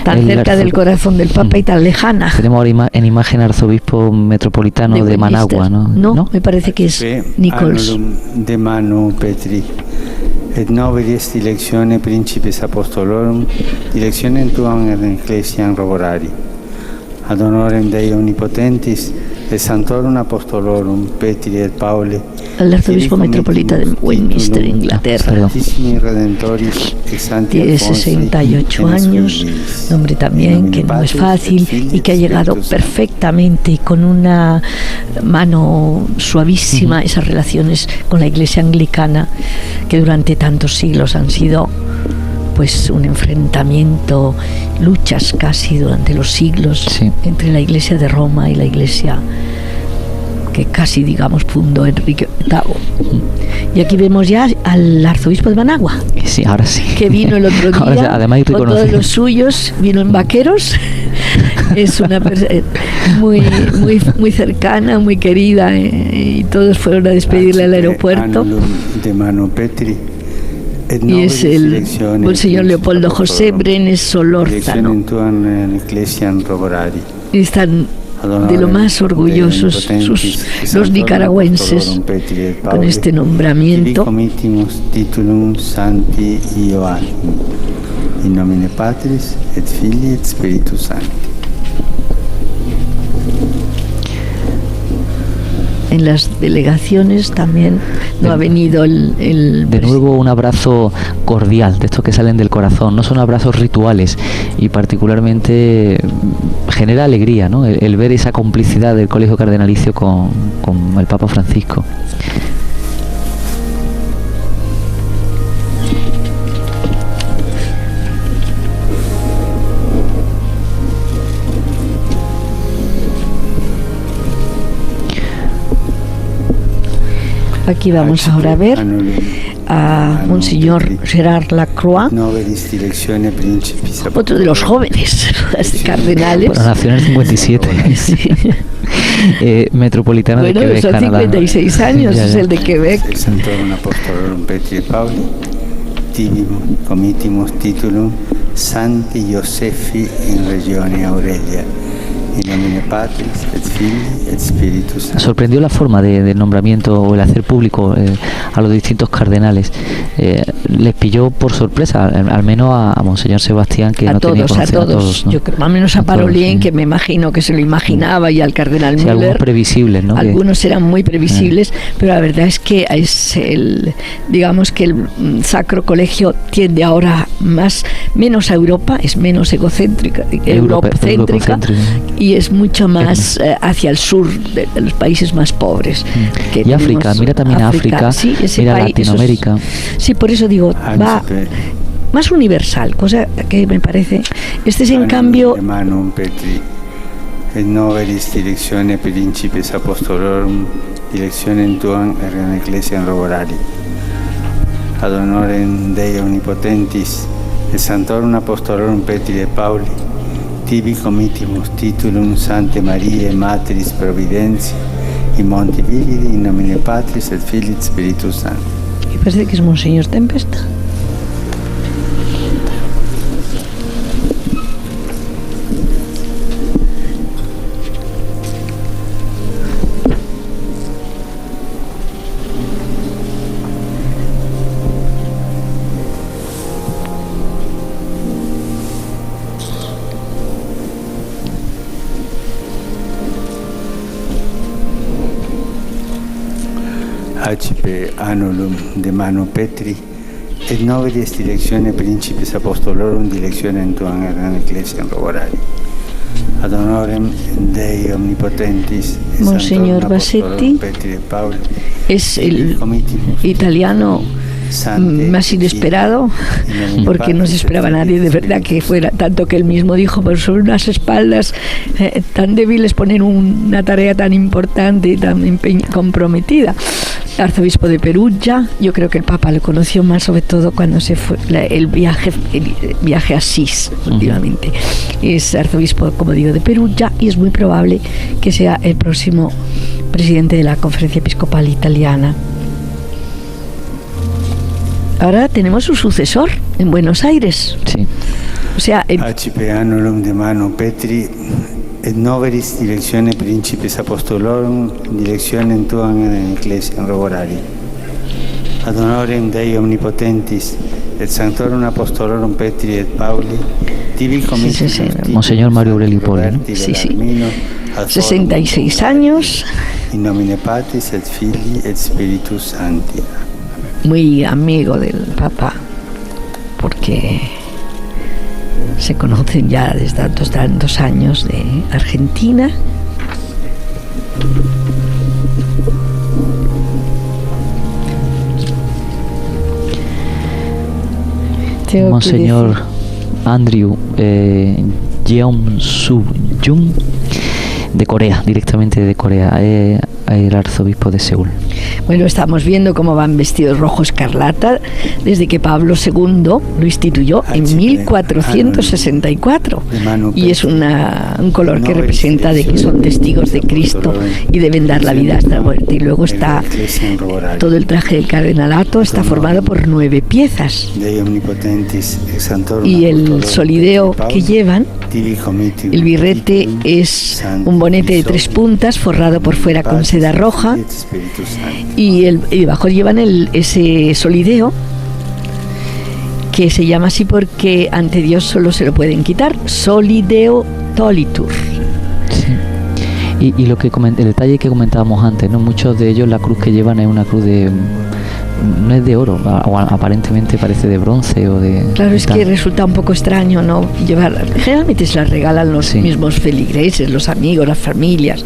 tan cerca del corazón del Papa y tan lejana. Tenemos ahora en imagen arzobispo metropolitano de Managua, ¿no? No, me parece que es Nichols. De Manu Petri. Et novelis dilectione principes apostolorum, dilectionem tuam in ecclesiam roborari. Ad honorem Dei omnipotentis, et sanctorum apostolorum Petri et Pauli, el arzobispo metropolita de Westminster, Inglaterra. Tiene 68 años, un hombre también que no es fácil y que ha llegado perfectamente y con una mano suavísima esas relaciones con la Iglesia anglicana, que durante tantos siglos han sido pues un enfrentamiento, luchas casi durante los siglos entre la Iglesia de Roma y la Iglesia que casi, digamos, fundó Enrique VIII. Y aquí vemos ya al arzobispo de Managua. Sí, ahora sí. Que vino el otro día ahora, además, con todos los suyos, vino en vaqueros. Es una persona muy cercana, muy querida, y todos fueron a despedirle al aeropuerto. Y es el Monseñor Leopoldo José Brenes Solórzano. Y están de lo más orgullosos los nicaragüenses con este nombramiento. In nomine Patris et Filii et Spiritus Sancti. En las delegaciones también no ha venido de nuevo un abrazo cordial, de estos que salen del corazón, no son abrazos rituales, y particularmente genera alegría, ¿no? El ver esa complicidad del Colegio Cardenalicio con el Papa Francisco. Aquí vamos ahora a ver a Monseñor Gerard Lacroix, otro de los jóvenes cardenales. Bueno, nació en el 57. Sí. Metropolitano de Quebec, son Canadá. 56 años, ya. Es el de Quebec. El Sanctorum Apostolorum Petri et Pauli, comitimus titulum Santi Iosefi in Regione Aurelia. Sorprendió la forma del nombramiento o el hacer público a los distintos cardenales. Les pilló por sorpresa, al menos a Monseñor Sebastián, que no tenía conocimiento. A todos, ¿no? Yo creo, al menos a Parolin, que me imagino que se lo imaginaba, y al cardenal Müller. Algunos previsibles, ¿no? Algunos eran muy previsibles, pero la verdad es que es digamos que el Sacro Colegio tiende ahora menos a Europa, es menos egocéntrica, europocéntrica, y es mucho más hacia el sur de los países más pobres. Y África, mira también África, sí, mira Latinoamérica. Sí, por eso digo, va más universal, cosa que me parece. Este es en cambio... Et novelis directione principes apostolorum, directionem tuam in ecclesiam roborari. Ad honorem Dei omnipotentis, et sanctorum apostolorum Petri et Pauli, tibi comitimus titulum Sanctae Mariae Materis Providentiae, in Monte Vividi, in nomine Patris et Filii et Spiritus Sancti. Y parece que es Monseñor Tempesta. Accipe annulum de manu Petri, et nobilis directione principis apostolorum directionem tuam ecclesiam roborari. Ad honorem Dei omnipotentis et Monseñor Sanctorum Bassetti Apostolorum Petri et Pauli, es el italiano más inesperado, porque no se esperaba a nadie de verdad que fuera, tanto que él mismo dijo, pero sobre unas espaldas tan débiles poner una tarea tan importante y tan comprometida. Arzobispo de Perugia, yo creo que el Papa lo conoció más sobre todo cuando se fue el viaje a Asís últimamente. Es arzobispo, como digo, de Perugia, y es muy probable que sea el próximo presidente de la Conferencia Episcopal Italiana. Ahora tenemos su sucesor en Buenos Aires. Sí. O sea, Accipe annulum de manu Petri, et noveris directione principis apostolorum directionem tuam ecclesiam roborari. Ad honorem Dei omnipotentis et Sanctorum Apostolorum Petri et Pauli, tibi comitis sí. Monseñor Mario Aurelio Poli, ¿no? Sí. 66 años. In nomine Patris et Filii et Spiritus Sancti. Muy amigo del Papa, porque se conocen ya desde tantos años de Argentina. Monseñor Andrew Jeong-soo-jung, de Corea, directamente de Corea, el arzobispo de Seúl. Bueno, estamos viendo cómo van vestidos rojo escarlata desde que Pablo II lo instituyó en 1464, y es un color que representa de que son testigos de Cristo y deben dar la vida hasta la muerte. Y luego está todo el traje del cardenalato, está formado por 9 piezas, y el solideo que llevan, el birrete, es un bonete de 3 puntas forrado por fuera con seda roja, y debajo llevan ese solideo, que se llama así porque ante Dios solo se lo pueden quitar, solideo tolitur. Sí. Y lo que el detalle que comentábamos antes, ¿no? Muchos de ellos la cruz que llevan es una cruz no es de oro, o aparentemente parece de bronce o de... Claro, es que resulta un poco extraño, ¿no? Generalmente se las regalan los mismos feligreses, los amigos, las familias.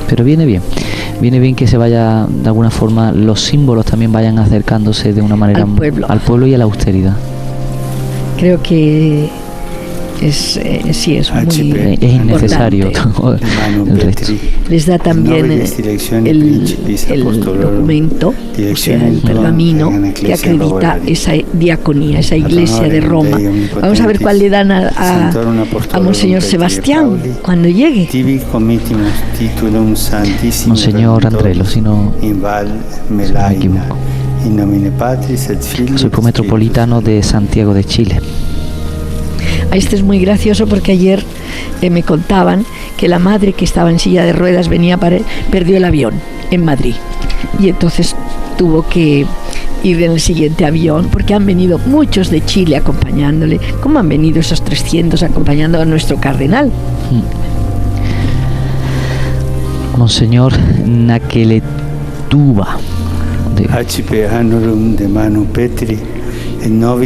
Pero viene bien que se vaya, de alguna forma, los símbolos también vayan acercándose de una manera al pueblo y a la austeridad. Creo que es muy innecesario el resto. Les da también el documento, o sea, el pergamino que acredita esa diaconía, esa iglesia de Roma. Vamos a ver cuál le dan a Monseñor Sebastián cuando llegue. Monseñor Andrelo, si no me equivoco. Arzobispo metropolitano de Santiago de Chile. Este es muy gracioso porque ayer me contaban que la madre, que estaba en silla de ruedas, perdió el avión en Madrid, y entonces tuvo que ir en el siguiente avión, porque han venido muchos de Chile acompañándole, como han venido esos 300 acompañando a nuestro cardenal. Monseñor Nakeletuba, Accipe annulum de manu Petri,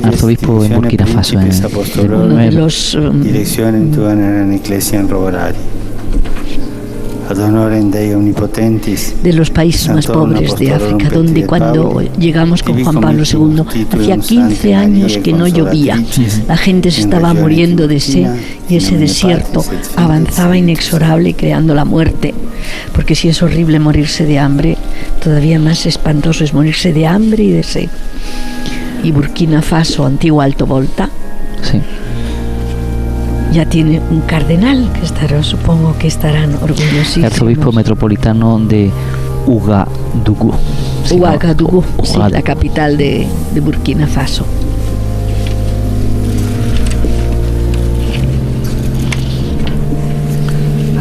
arzobispo de Burkina Faso, uno de los directionem tuam ecclesiam roborari. Ad honorem Dei omnipotentis, de los países más pobres de África, donde cuando llegamos con Juan Pablo II, hacía 15 años que no llovía, la gente se estaba muriendo de sed, y ese desierto avanzaba inexorable, creando la muerte, porque si es horrible morirse de hambre, todavía más espantoso es morirse de hambre y de sed. Y Burkina Faso, antiguo Alto Volta, sí, ya tiene un cardenal, supongo que estarán orgullosísimos. Arzobispo metropolitano de Ouagadougou. Ouagadougou, sí, la capital de Burkina Faso.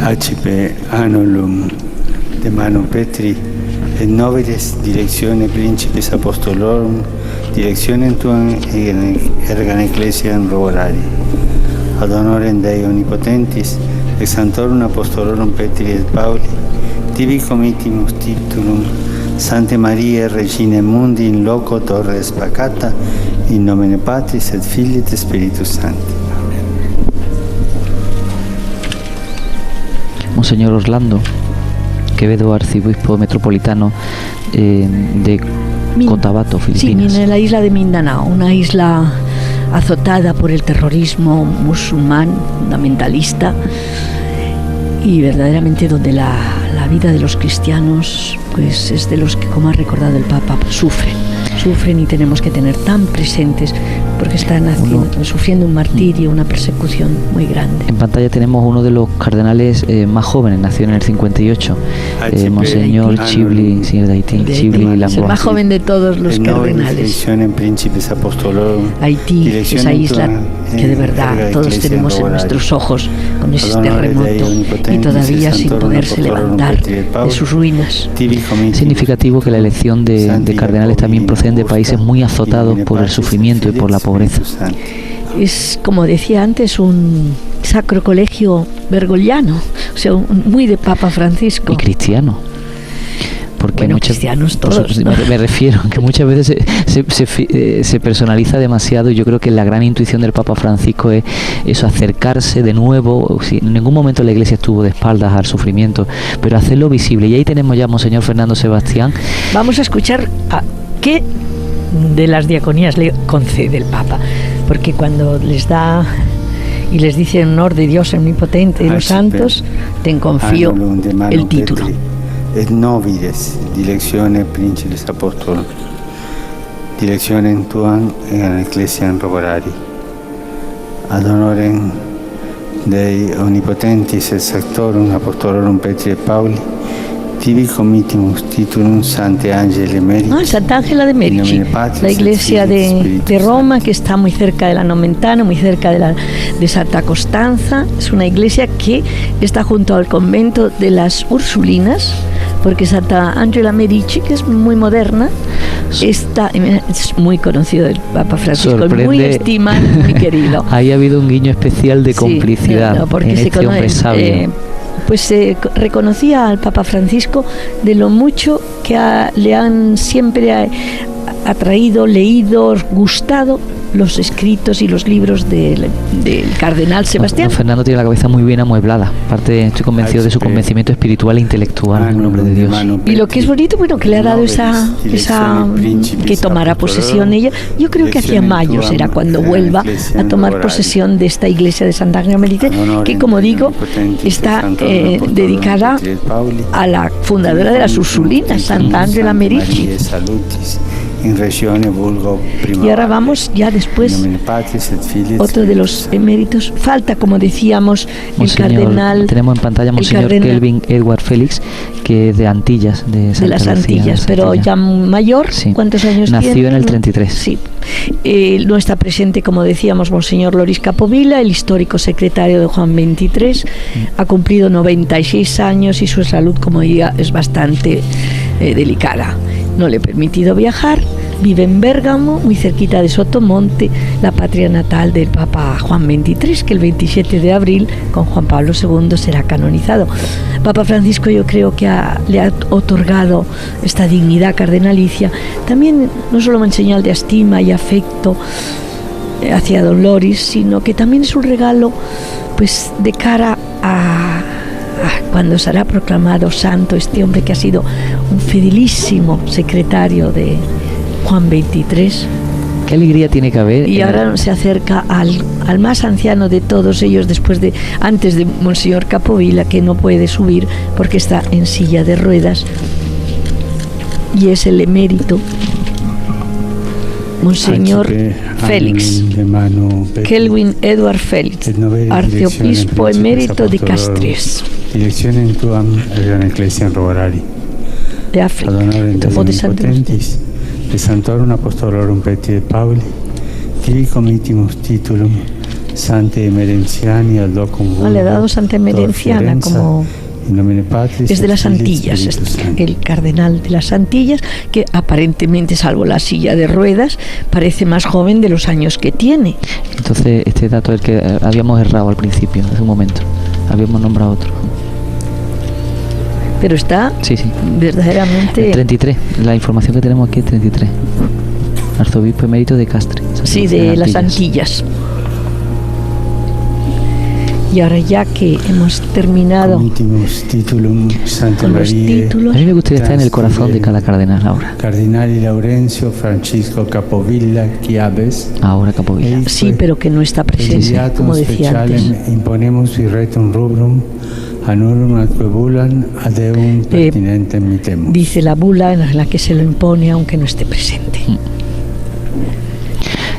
Accipe annulum de manu Petri, et nobiles directione principis apostolorum directionem tuam ergan ecclesiam roborari. Ad honorem Dei omnipotentis et Sanctorum Apostolorum Petri et Pauli, tibi comitimus titulum Santa Maria, Regina Mundi, in loco torre spacata, in nomine Patris et Filii et Spiritus Sancti. Monseñor Orlando Quevedo, arzobispo metropolitano de Cotabato, Filipinas. Sí, en la isla de Mindanao, una isla azotada por el terrorismo musulmán fundamentalista y verdaderamente donde la vida de los cristianos pues es de los que, como ha recordado el Papa, sufren y tenemos que tener tan presentes porque están sufriendo un martirio, una persecución muy grande. En pantalla tenemos uno de los cardenales más jóvenes, nació en el 58, Monseñor Chibli, señor de Haití, Chibli es el más joven de todos los cardenales. Haití, esa isla que de verdad todos tenemos en nuestros ojos con ese terremoto y todavía sin poderse levantar de sus ruinas. Es significativo que la elección de cardenales también proceden de países muy azotados por el sufrimiento y por la pobreza. Es, como decía antes, un sacro colegio bergogliano, o sea, muy de Papa Francisco. Y cristiano. Porque bueno, cristianos todos, ¿no? Me refiero que muchas veces se personaliza demasiado y yo creo que la gran intuición del Papa Francisco es eso, acercarse de nuevo. En ningún momento la Iglesia estuvo de espaldas al sufrimiento, pero hacerlo visible. Y ahí tenemos ya a Monseñor Fernando Sebastián. Vamos a escuchar qué de las diaconías le concede el Papa, porque cuando les da y les dice en honor de Dios omnipotente y los santos, ten confío el título. Et novides, dilectione principes apostolum, dilectionem tuam in ecclesiam roborari, ad honorem Dei omnipotentis et sanctorum apostolorum Petri et Pauli, tibi comitimus titulum Sancte Angeli Medici. No, Santa Ángela de Medici, la iglesia de Roma, que está muy cerca de la Nomentana, muy cerca de Santa Costanza. Es una iglesia que está junto al convento de las Ursulinas, porque Santa Ángela Medici, que es muy moderna, es muy conocido del Papa Francisco, muy estimado, muy querido. Ahí ha habido un guiño especial de complicidad porque en este hombre sabio. Pues se reconocía al Papa Francisco de lo mucho que le han siempre atraído, leído, gustado los escritos y los libros del cardenal Sebastián. Fernando tiene la cabeza muy bien amueblada. Aparte, estoy convencido de su convencimiento espiritual e intelectual en nombre de Dios. Y lo que es bonito, bueno, que le ha dado esa que tomará posesión ella. Yo creo que hacia mayo será cuando vuelva a tomar posesión de esta iglesia de Santa Ángela Medici, que, como digo, está dedicada a la fundadora de las Ursulinas, Santa Ángela Medici. Y ahora vamos ya después, otro de los eméritos. Falta, como decíamos, el cardenal. Tenemos en pantalla a Monseñor Kelvin Edward Félix, que es de Antillas, de las Antillas, pero ya mayor. Sí. ¿Cuántos años Nació tiene? En el 33. Sí. No está presente, como decíamos, Monseñor Loris Capovilla, el histórico secretario de Juan XXIII. Ha cumplido 96 años y su salud, como diga, es bastante delicada. No le he permitido viajar. Vive en Bérgamo, muy cerquita de Sotomonte, la patria natal del Papa Juan XXIII, que el 27 de abril, con Juan Pablo II, será canonizado. Papa Francisco, yo creo que le ha otorgado esta dignidad cardenalicia, también no solo en señal de estima y afecto hacia Don Loris, sino que también es un regalo, pues, de cara a cuando será proclamado santo este hombre que ha sido un fidelísimo secretario de Juan XXIII. Qué alegría tiene que haber. Y ahora se acerca al más anciano de todos ellos, antes de Monseñor Capovilla, que no puede subir porque está en silla de ruedas, y es el emérito Monseñor Félix, Kelvin Edward Félix, arzobispo emérito de Castres, Dilectionem tuam in ecclesiam roborari, de África, o de Santos de Sanctorum Apostolorum Petri et Pauli, tibi comitimus titulum Sancte Emerenziani ad locum. Le ha dado Santa Emerenciana, como es de las Antillas, el cardenal de las Antillas, que aparentemente, salvo la silla de ruedas, parece más joven de los años que tiene. Entonces, este dato es el que habíamos errado al principio, hace un momento. Habíamos nombrado otro. Pero está Sí, sí. verdaderamente... El 33, la información que tenemos aquí es 33. Arzobispo emérito de Castres. Sí, de las Antillas. Y ahora ya que hemos terminado Comitimus titulum Santa con los María. títulos, A mí me gustaría estar en el corazón de cada cardenal ahora. Cardinali Laurencio Francisco Capovilla Chiaves. Ahora Capovilla. sí, pero que no está presente, como decía antes. Imponemos virretum rubrum anurum ad bulan ad eum pertinentem mittemus. Dice la bula en la que se lo impone aunque no esté presente.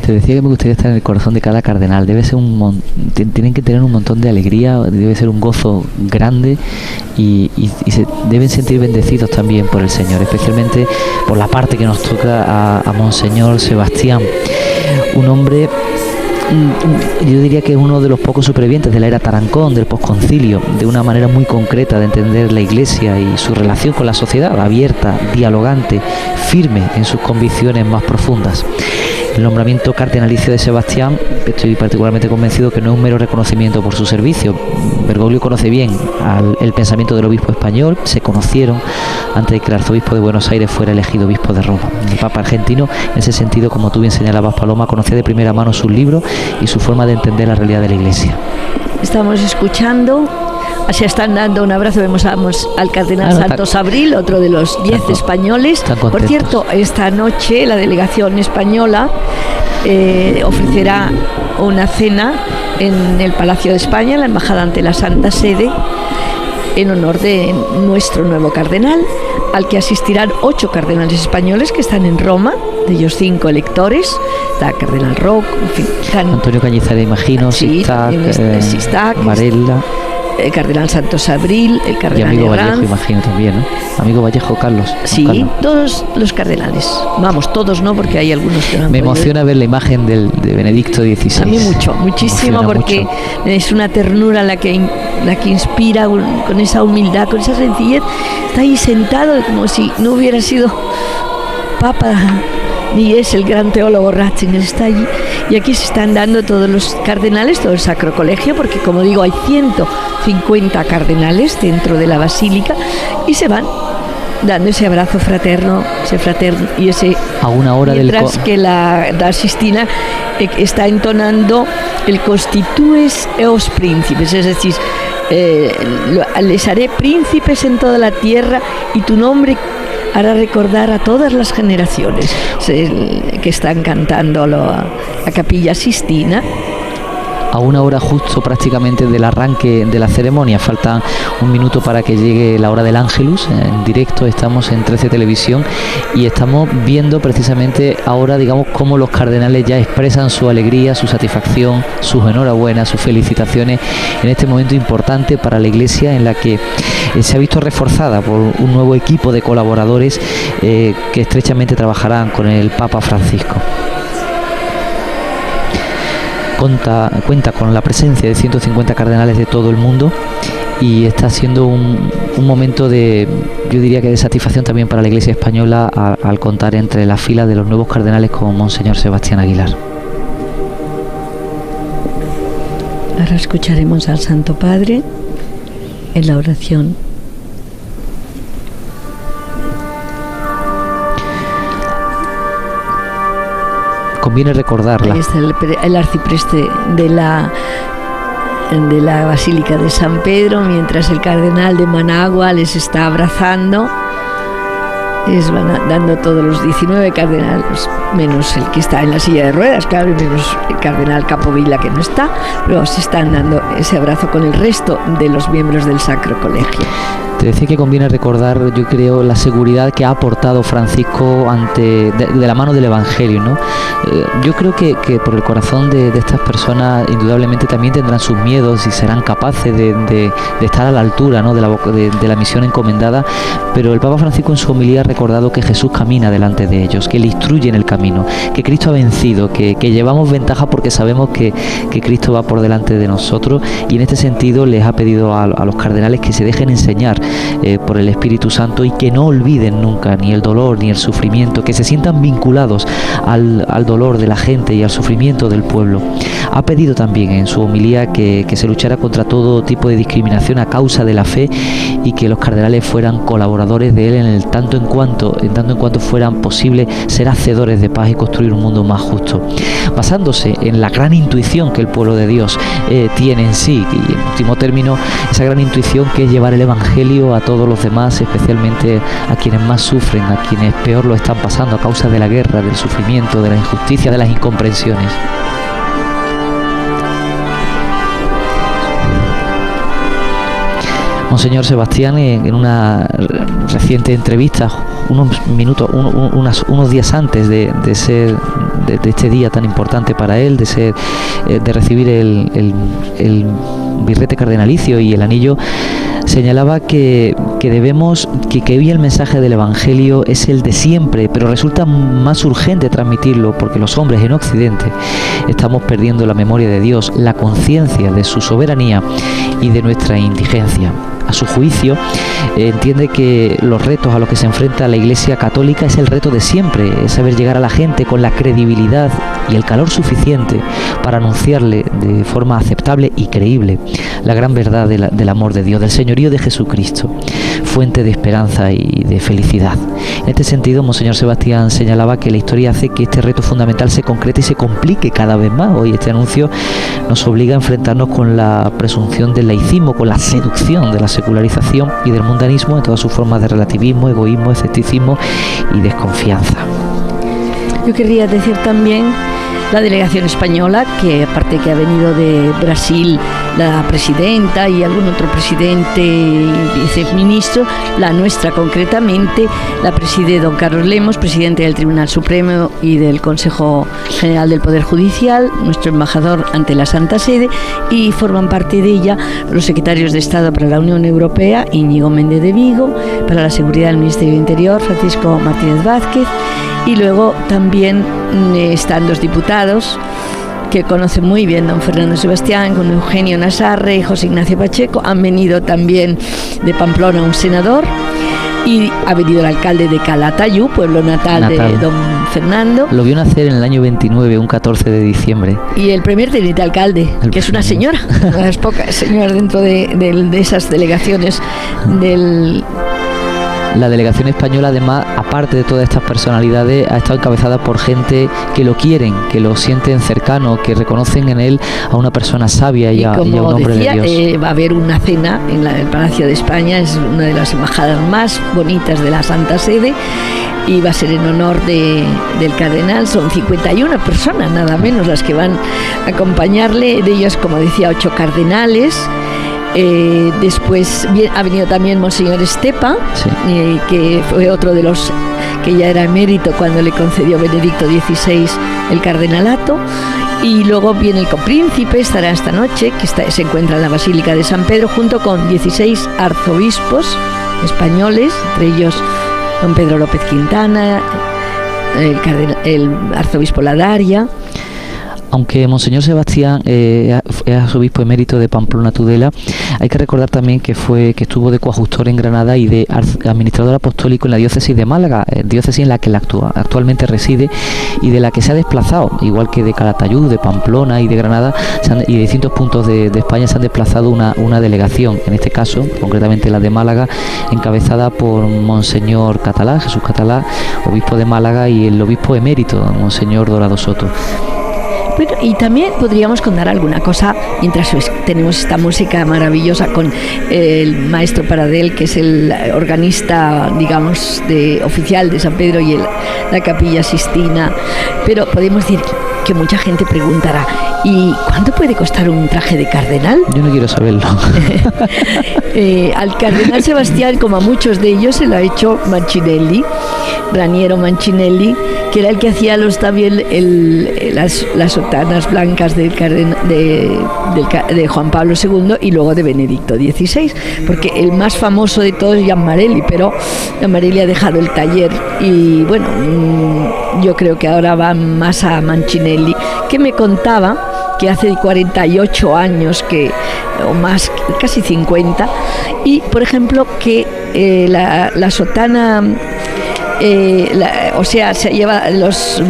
Te decía que me gustaría estar en el corazón de cada cardenal. Debe ser tienen que tener un montón de alegría, debe ser un gozo grande y se deben sentir bendecidos también por el Señor, especialmente por la parte que nos toca a Monseñor Sebastián, un hombre, yo diría que es uno de los pocos supervivientes de la era Tarancón, del posconcilio, de una manera muy concreta de entender la Iglesia y su relación con la sociedad, abierta, dialogante, firme en sus convicciones más profundas. El nombramiento cardenalicio de Sebastián, estoy particularmente convencido que no es un mero reconocimiento por su servicio. Bergoglio conoce bien el pensamiento del obispo español, se conocieron antes de que el arzobispo de Buenos Aires fuera elegido obispo de Roma. El Papa argentino, en ese sentido, como tú bien señalabas, Paloma, conocía de primera mano sus libros y su forma de entender la realidad de la Iglesia. Estamos escuchando, se están dando un abrazo, vemos al cardenal Santos Abril, otro de los 10 españoles. Por cierto, esta noche la delegación española ofrecerá una cena en el Palacio de España, en la Embajada ante la Santa Sede, en honor de nuestro nuevo cardenal, al que asistirán 8 cardenales españoles que están en Roma, de ellos 5 electores. Está Cardenal Roc, en fin, Antonio Cañizares, imagino, sí, Sistac, Varela, el cardenal Santos Abril, el y cardenal amigo Herranz. Vallejo, imagino también, ¿no? Amigo Vallejo, Carlos. Sí, Carlos. todos los cardenales. Vamos, todos no, porque hay algunos que no han Me podido. emociona ver la imagen de Benedicto XVI. A mí muchísimo, porque es una ternura la que inspira con esa humildad, con esa sencillez. Está ahí sentado como si no hubiera sido papa, ni es el gran teólogo Ratzinger, está allí. Y aquí se están dando todos los cardenales, todo el Sacro Colegio, porque como digo, hay 150 cardenales dentro de la basílica y se van dando ese abrazo fraterno, y ese... A una hora mientras que la Sistina está entonando el Constitues eos príncipes, es decir, les haré príncipes en toda la tierra y tu nombre hará recordar a todas las generaciones, que están cantando la Capilla Sistina. A una hora justo prácticamente del arranque de la ceremonia, falta un minuto para que llegue la hora del Ángelus. En directo estamos en 13 Televisión y estamos viendo precisamente ahora, digamos, cómo los cardenales ya expresan su alegría, su satisfacción, sus enhorabuenas, sus felicitaciones en este momento importante para la Iglesia, en la que se ha visto reforzada por un nuevo equipo de colaboradores que estrechamente trabajarán con el Papa Francisco. Cuenta con la presencia de 150 cardenales de todo el mundo y está siendo un momento de, yo diría que de satisfacción también para la Iglesia española al contar entre las filas de los nuevos cardenales con Monseñor Sebastián Aguilar. Ahora escucharemos al Santo Padre en la oración. Conviene recordarla. Ahí está el arcipreste de la Basílica de San Pedro, mientras el cardenal de Managua les está abrazando. Les van dando todos los 19 cardenales, menos el que está en la silla de ruedas, claro, y menos el cardenal Capovilla, que no está, pero se están dando ese abrazo con el resto de los miembros del Sacro Colegio. Te decía que conviene recordar, yo creo, la seguridad que ha aportado Francisco de la mano del Evangelio, ¿no? Yo creo que por el corazón de estas personas indudablemente también tendrán sus miedos y serán capaces de estar a la altura, ¿no?, de la misión encomendada, pero el Papa Francisco en su homilía ha recordado que Jesús camina delante de ellos, que le instruye en el camino, que Cristo ha vencido, que llevamos ventaja porque sabemos que Cristo va por delante de nosotros religioso, y en este sentido les ha pedido a los cardenales que se dejen enseñar por el Espíritu Santo y que no olviden nunca ni el dolor ni el sufrimiento, que se sientan vinculados al dolor de la gente y al sufrimiento del pueblo. Ha pedido también en su homilía que se luchara contra todo tipo de discriminación a causa de la fe, y que los cardenales fueran colaboradores de él en tanto en cuanto fueran posible ser hacedores de paz y construir un mundo más justo, basándose en la gran intuición que el pueblo de Dios tiene en sí, y en último término esa gran intuición que es llevar el Evangelio a todos los demás, especialmente a quienes más sufren, a quienes peor lo están pasando a causa de la guerra, del sufrimiento, de la injusticia, de las incomprensiones. Monseñor Sebastián, en una reciente entrevista, unos días antes de este día tan importante para él, de recibir el birrete cardenalicio y el anillo, señalaba que hoy el mensaje del Evangelio es el de siempre, pero resulta más urgente transmitirlo porque los hombres en Occidente estamos perdiendo la memoria de Dios, la conciencia de su soberanía y de nuestra indigencia. A su juicio, entiende que los retos a los que se enfrenta la Iglesia Católica es el reto de siempre, es saber llegar a la gente con la credibilidad y el calor suficiente para anunciarle de forma aceptable y creíble la gran verdad del amor de Dios, del señorío de Jesucristo, fuente de esperanza y de felicidad. En este sentido, Monseñor Sebastián señalaba que la historia hace que este reto fundamental se concrete y se complique cada vez más. Hoy este anuncio nos obliga a enfrentarnos con la presunción del laicismo, con la seducción de la secularización y del mundanismo en todas sus formas de relativismo, egoísmo, escepticismo y desconfianza. Yo querría decir también la delegación española, que aparte que ha venido de Brasil la presidenta y algún otro presidente y viceministro, la nuestra concretamente la preside don Carlos Lemos, presidente del Tribunal Supremo y del Consejo General del Poder Judicial, nuestro embajador ante la Santa Sede, y forman parte de ella los secretarios de Estado para la Unión Europea, Íñigo Méndez de Vigo, para la seguridad del Ministerio del Interior, Francisco Martínez Vázquez, y luego también están los diputados que conocen muy bien don Fernando Sebastián, con Eugenio Nasarre y José Ignacio Pacheco. Han venido también de Pamplona un senador, y ha venido el alcalde de Calatayud, pueblo natal de don Fernando. Lo vio nacer en el año 29, un 14 de diciembre. Y el primer teniente alcalde, que es una señora, una de las pocas señoras dentro de esas delegaciones del... La delegación española, además, aparte de todas estas personalidades, ha estado encabezada por gente que lo quieren, que lo sienten cercano, que reconocen en él a una persona sabia y a un hombre de Dios. Va a haber una cena en el Palacio de España, es una de las embajadas más bonitas de la Santa Sede, y va a ser en honor del cardenal. Son 51 personas, nada menos, las que van a acompañarle, de ellos, como decía, 8 cardenales. Después ha venido también Monseñor Estepa, sí, que fue otro de los que ya era emérito cuando le concedió Benedicto XVI el cardenalato, y luego viene el copríncipe, estará esta noche, que se encuentra en la Basílica de San Pedro, junto con 16 arzobispos españoles, entre ellos don Pedro López Quintana, el arzobispo Ladaria. Aunque Monseñor Sebastián es arzobispo emérito de Pamplona Tudela, hay que recordar también que estuvo de coadjutor en Granada y de administrador apostólico en la diócesis de Málaga, diócesis en la que actualmente reside y de la que se ha desplazado, igual que de Calatayud, de Pamplona y de Granada, y de distintos puntos de España se han desplazado una delegación, en este caso, concretamente la de Málaga, encabezada por Monseñor Catalá, Jesús Catalá, obispo de Málaga, y el obispo emérito, Monseñor Dorado Soto. Bueno, y también podríamos contar alguna cosa mientras tenemos esta música maravillosa con el maestro Paradel, que es el organista, digamos, oficial de San Pedro y la Capilla Sistina. Pero podemos decir que mucha gente preguntará, ¿y cuánto puede costar un traje de cardenal? Yo no quiero saberlo. Al cardenal Sebastián, como a muchos de ellos, se lo ha hecho Mancinelli, Raniero Mancinelli, que era el que hacía también las sotanas blancas de Juan Pablo II y luego de Benedicto XVI, porque el más famoso de todos es Gianmarelli, pero Gianmarelli ha dejado el taller y bueno, yo creo que ahora va más a Mancinelli, que me contaba que hace 48 años o más, casi 50, y por ejemplo que la sotana, o sea, se lleva los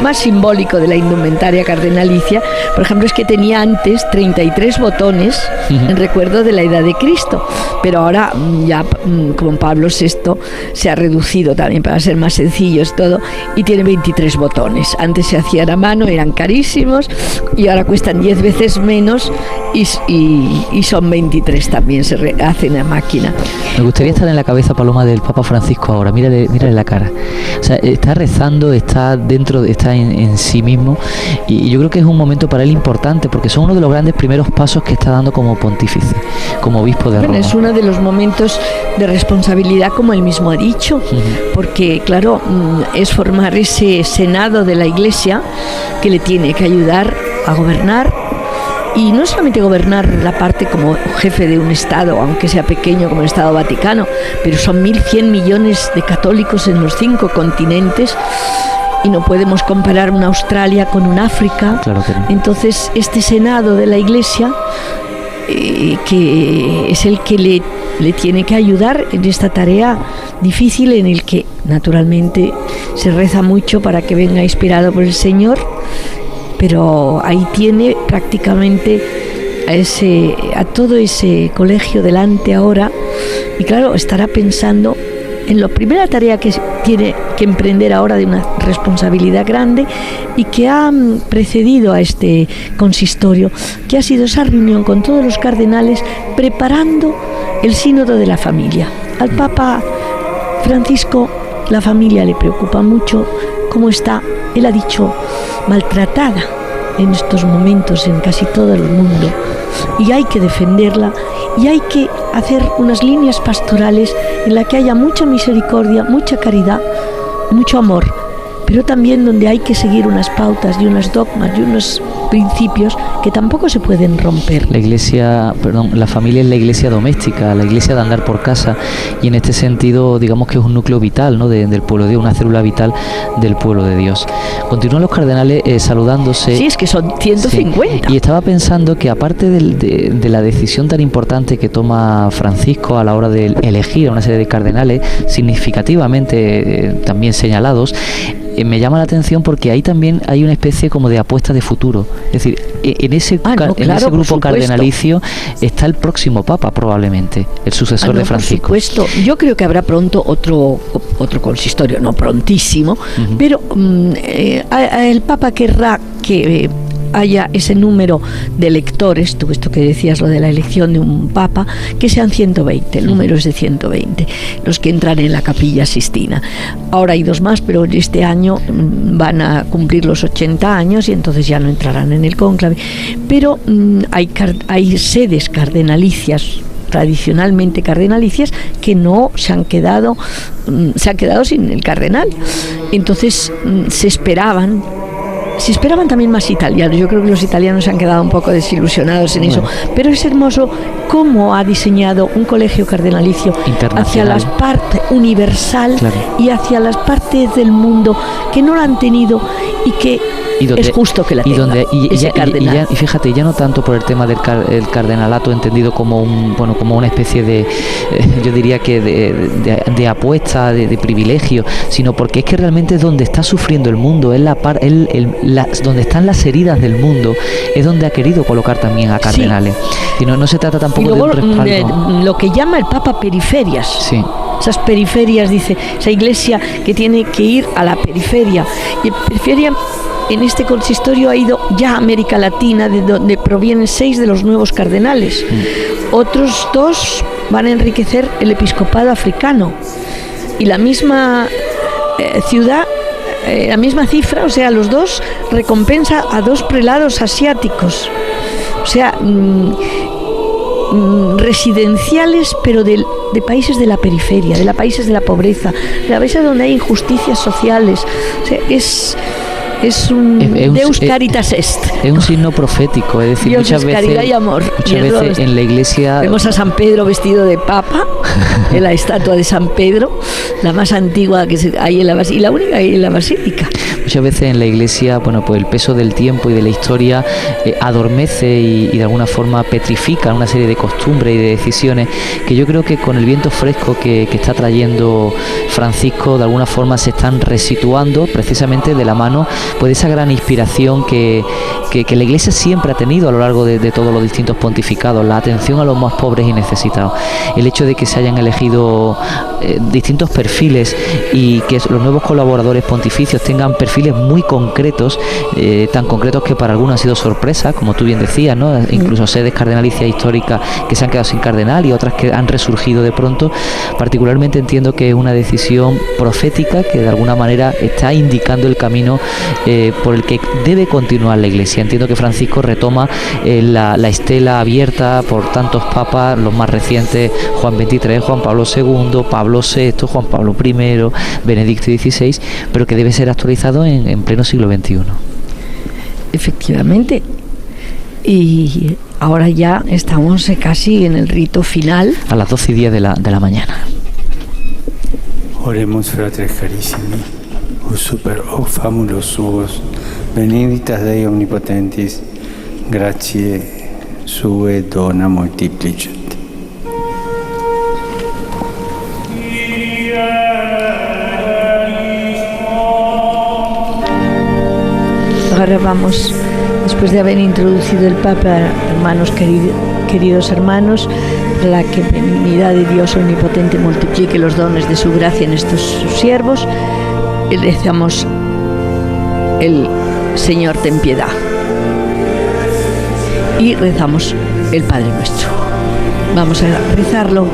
más simbólico de la indumentaria cardenalicia, por ejemplo, es que tenía antes 33 botones en recuerdo de la edad de Cristo, pero ahora ya con Pablo VI se ha reducido también para ser más sencillos todo, y tiene 23 botones. Antes se hacían a mano, eran carísimos, y ahora cuestan 10 veces menos y son 23 también, se hacen a máquina. Me gustaría estar en la cabeza, Paloma, del Papa Francisco ahora. Mírale la cara. O sea, está rezando, está en sí mismo, y yo creo que es un momento para él importante, porque son uno de los grandes primeros pasos que está dando como pontífice, como obispo de Roma. Es uno de los momentos de responsabilidad, como él mismo ha dicho, porque claro, es formar ese senado de la Iglesia que le tiene que ayudar a gobernar. Y no solamente gobernar la parte como jefe de un Estado, aunque sea pequeño como el Estado Vaticano, pero son 1.100 millones de católicos en los 5 continentes, y no podemos comparar una Australia con un África. Claro que no. Entonces, este Senado de la Iglesia, que es el que le tiene que ayudar en esta tarea difícil, en el que naturalmente se reza mucho para que venga inspirado por el Señor, pero ahí tiene prácticamente a todo ese colegio delante ahora, y claro, estará pensando en la primera tarea que tiene que emprender ahora, de una responsabilidad grande, y que ha precedido a este consistorio, que ha sido esa reunión con todos los cardenales preparando el sínodo de la familia. Al Papa Francisco la familia le preocupa mucho, cómo está, él ha dicho, maltratada en estos momentos en casi todo el mundo, y hay que defenderla, y hay que hacer unas líneas pastorales en las que haya mucha misericordia, mucha caridad, mucho amor, pero también donde hay que seguir unas pautas y unos dogmas y unos principios que tampoco se pueden romper. La familia es la iglesia doméstica, la iglesia de andar por casa, y en este sentido digamos que es un núcleo vital, ¿no?, del pueblo de Dios, una célula vital del pueblo de Dios. Continúan los cardenales saludándose. Sí, es que son 150. Sí. Y estaba pensando que aparte de la decisión tan importante que toma Francisco a la hora de elegir a una serie de cardenales significativamente también señalados, me llama la atención porque ahí también hay una especie como de apuesta de futuro. Es decir, en ese grupo cardenalicio está el próximo Papa, probablemente, el sucesor de Francisco. Por supuesto, yo creo que habrá pronto otro consistorio, no prontísimo, pero el Papa querrá que haya ese número de electores, tú esto que decías, lo de la elección de un papa, que sean 120, el número es de 120, los que entran en la Capilla Sixtina. Ahora hay 2 más, pero este año van a cumplir los 80 años y entonces ya no entrarán en el cónclave. Pero hay sedes cardenalicias, tradicionalmente cardenalicias, que no se han quedado sin el cardenal. Entonces se esperaban también más italianos. Yo creo que los italianos se han quedado un poco desilusionados en eso, pero es hermoso cómo ha diseñado un colegio cardenalicio hacia la parte universal, claro, y hacia las partes del mundo que no lo han tenido y que es justo que la tenga ese cardenal. Y fíjate, ya no tanto por el tema del cardenalato entendido como como una especie de yo diría que de apuesta, de privilegio, sino porque es que realmente es donde está sufriendo el mundo, es donde están las heridas del mundo, es donde ha querido colocar también a cardenales. Sí. Y no se trata tampoco de un respaldo. Lo que llama el Papa periferias. Sí. Esas periferias, dice, esa iglesia que tiene que ir a la periferia. Y periferia, en este consistorio ha ido ya a América Latina, de donde provienen 6 de los nuevos cardenales. Otros 2 van a enriquecer el episcopado africano. Y la misma ciudad, la misma cifra, o sea, los 2 recompensa a 2 prelados asiáticos. O sea, residenciales, pero de países de la periferia, de países de la pobreza, de países donde hay injusticias sociales. O sea, es un Deus caritas est. Es un signo profético, es decir, Dios muchas es veces, caridad y amor. Muchas veces en la iglesia vemos a San Pedro vestido de papa, en la estatua de San Pedro, la más antigua que hay en la basílica, y la única que hay en la basílica. muchas veces en la Iglesia, bueno, pues el peso del tiempo y de la historia adormece y de alguna forma petrifica una serie de costumbres y de decisiones que yo creo que con el viento fresco que está trayendo Francisco, de alguna forma se están resituando precisamente de la mano pues de esa gran inspiración que la Iglesia siempre ha tenido a lo largo de todos los distintos pontificados, la atención a los más pobres y necesitados. El hecho de que se hayan elegido distintos perfiles y que los nuevos colaboradores pontificios tengan perfiles muy concretos, tan concretos que para algunos han sido sorpresas, como tú bien decías, ¿no? Incluso sedes cardenalicias históricas que se han quedado sin cardenal y otras que han resurgido de pronto. Particularmente entiendo que es una decisión profética que de alguna manera está indicando el camino por el que debe continuar la Iglesia. Entiendo que Francisco retoma la estela abierta por tantos papas, los más recientes, Juan XXIII, Juan Pablo II, Pablo VI, Juan Pablo I, Benedicto XVI, pero que debe ser actualizado en pleno siglo XXI. Efectivamente. Y ahora ya estamos casi en el rito final. A las 12:10 de la mañana. Oremus, fratres carissimi, us super famulos suos, benedictas Dei omnipotentis, gratiae sue dona multiplicet. Ahora vamos, después de haber introducido el Papa, hermanos queridos hermanos, la que benignidad de Dios omnipotente multiplique los dones de su gracia en estos sus siervos, y rezamos el Señor ten piedad. Y rezamos el Padre Nuestro. Vamos a rezarlo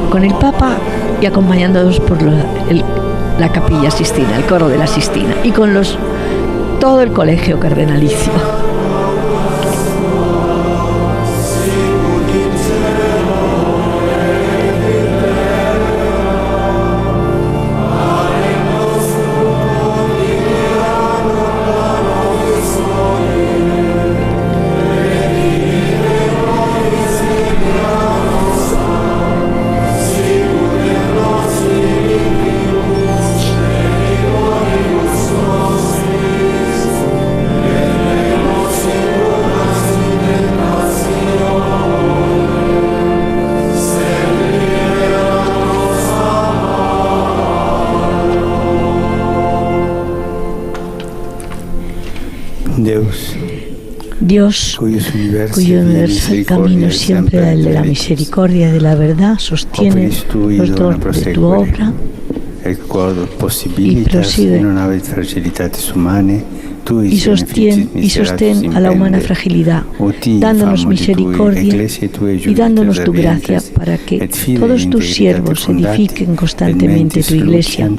con el Papa y acompañándonos por la Capilla Sistina, el coro de la Sistina, y con todo el colegio cardenalicio. Dios, cuyo universal camino siempre da el de la misericordia y de la verdad, sostiene los dones de tu obra y prosigue y sostén a la humana fragilidad, dándonos misericordia y dándonos tu gracia para que todos tus siervos edifiquen constantemente tu Iglesia,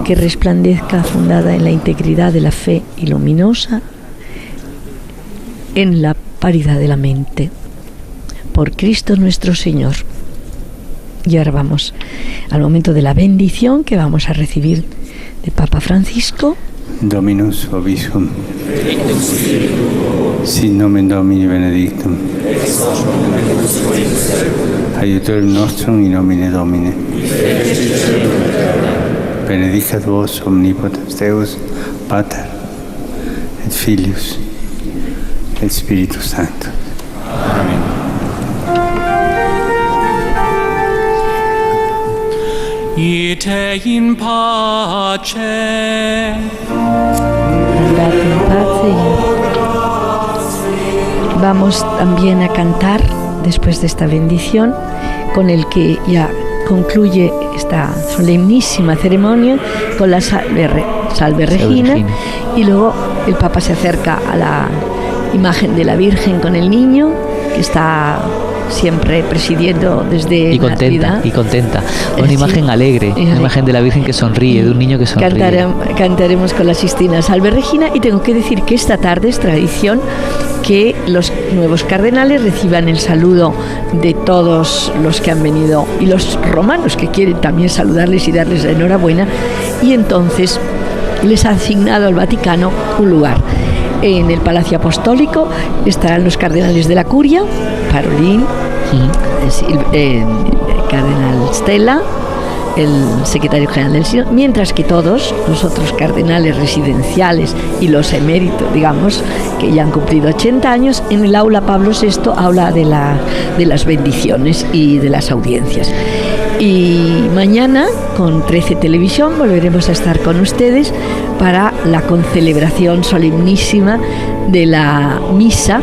que resplandezca fundada en la integridad de la fe y luminosa en la paridad de la mente. Por Cristo nuestro Señor. Y ahora vamos al momento de la bendición que vamos a recibir de Papa Francisco. Dominus vobiscum. Sit nomen Domini benedictum. Aiutorium nostrum in nomine Domini. Benedicat vos omnipotens Deus, Pater et Filius et Spiritus Sanctus. Amen. Ite in pace. Andate en paz. Vamos también a cantar después de esta bendición con el que ya concluye esta solemnísima ceremonia con la Salve Regina, y luego el Papa se acerca a la imagen de la Virgen con el niño que está siempre presidiendo desde y contenta, una imagen alegre, una imagen de la Virgen que sonríe, de un niño que sonríe. Cantaremos con la Sistina Salve Regina, y tengo que decir que esta tarde es tradición que los nuevos cardenales reciban el saludo de todos los que han venido y los romanos que quieren también saludarles y darles la enhorabuena, y entonces les ha asignado al Vaticano un lugar. En el Palacio Apostólico estarán los cardenales de la Curia, Parolin, Cardenal Stella, el secretario general del sínodo, mientras que todos los otros cardenales residenciales y los eméritos, digamos, que ya han cumplido 80 años, en el aula Pablo VI habla de las bendiciones y de las audiencias. Y mañana, con 13 Televisión, volveremos a estar con ustedes para la concelebración solemnísima de la misa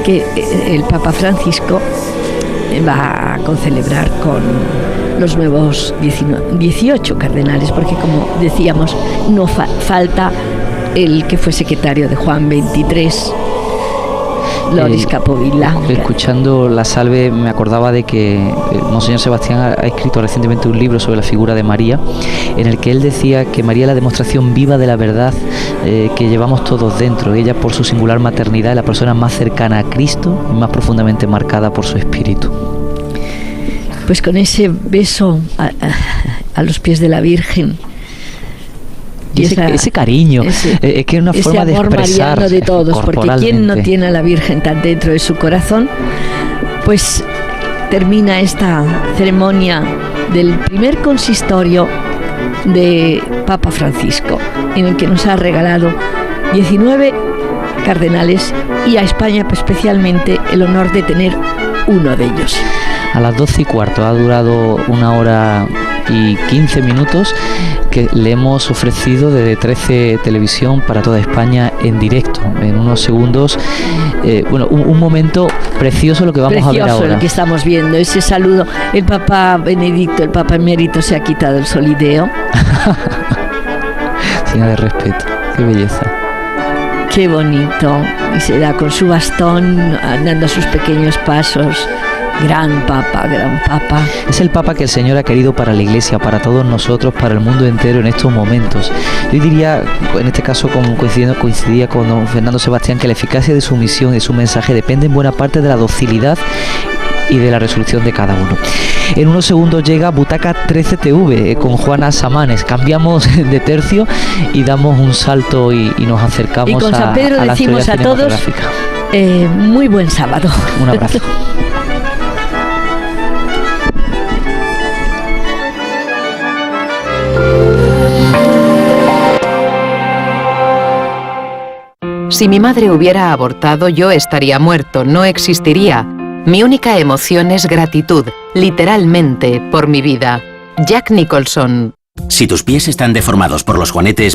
que el Papa Francisco va a concelebrar con los nuevos 18 cardenales, porque como decíamos, no falta el que fue secretario de Juan XXIII, Loris Capovilla. Escuchando la salve me acordaba de que Monseñor Sebastián ha escrito recientemente un libro sobre la figura de María, en el que él decía que María es la demostración viva de la verdad que llevamos todos dentro. Ella, por su singular maternidad, es la persona más cercana a Cristo y más profundamente marcada por su espíritu. Pues con ese beso a los pies de la Virgen, y ese cariño, es que es una forma de expresar ese amor mariano de todos, porque quien no tiene a la Virgen tan dentro de su corazón, pues termina esta ceremonia del primer consistorio de Papa Francisco, en el que nos ha regalado 19 cardenales y a España especialmente el honor de tener uno de ellos. A las 12:15 ha durado 1 hora y 15 minutos que le hemos ofrecido desde 13 Televisión para toda España en directo, en unos segundos. Un momento precioso lo que vamos a ver ahora. Lo que estamos viendo, ese saludo. El Papa Benedicto, el Papa Emérito, se ha quitado el solideo. Signo de respeto, qué belleza. Qué bonito. Y se da con su bastón, andando a sus pequeños pasos. Gran Papa, gran Papa. Es el Papa que el Señor ha querido para la Iglesia, para todos nosotros, para el mundo entero en estos momentos. Yo diría, en este caso, como coincidía con don Fernando Sebastián, que la eficacia de su misión y de su mensaje depende en buena parte de la docilidad y de la resolución de cada uno. En unos segundos llega Butaca 13 TV con Juana Samanes. Cambiamos de tercio y damos un salto y nos acercamos a la Y con San Pedro decimos a todos, muy buen sábado. Un abrazo. Si mi madre hubiera abortado, yo estaría muerto, no existiría. Mi única emoción es gratitud, literalmente, por mi vida. Jack Nicholson. Si tus pies están deformados por los juanetes,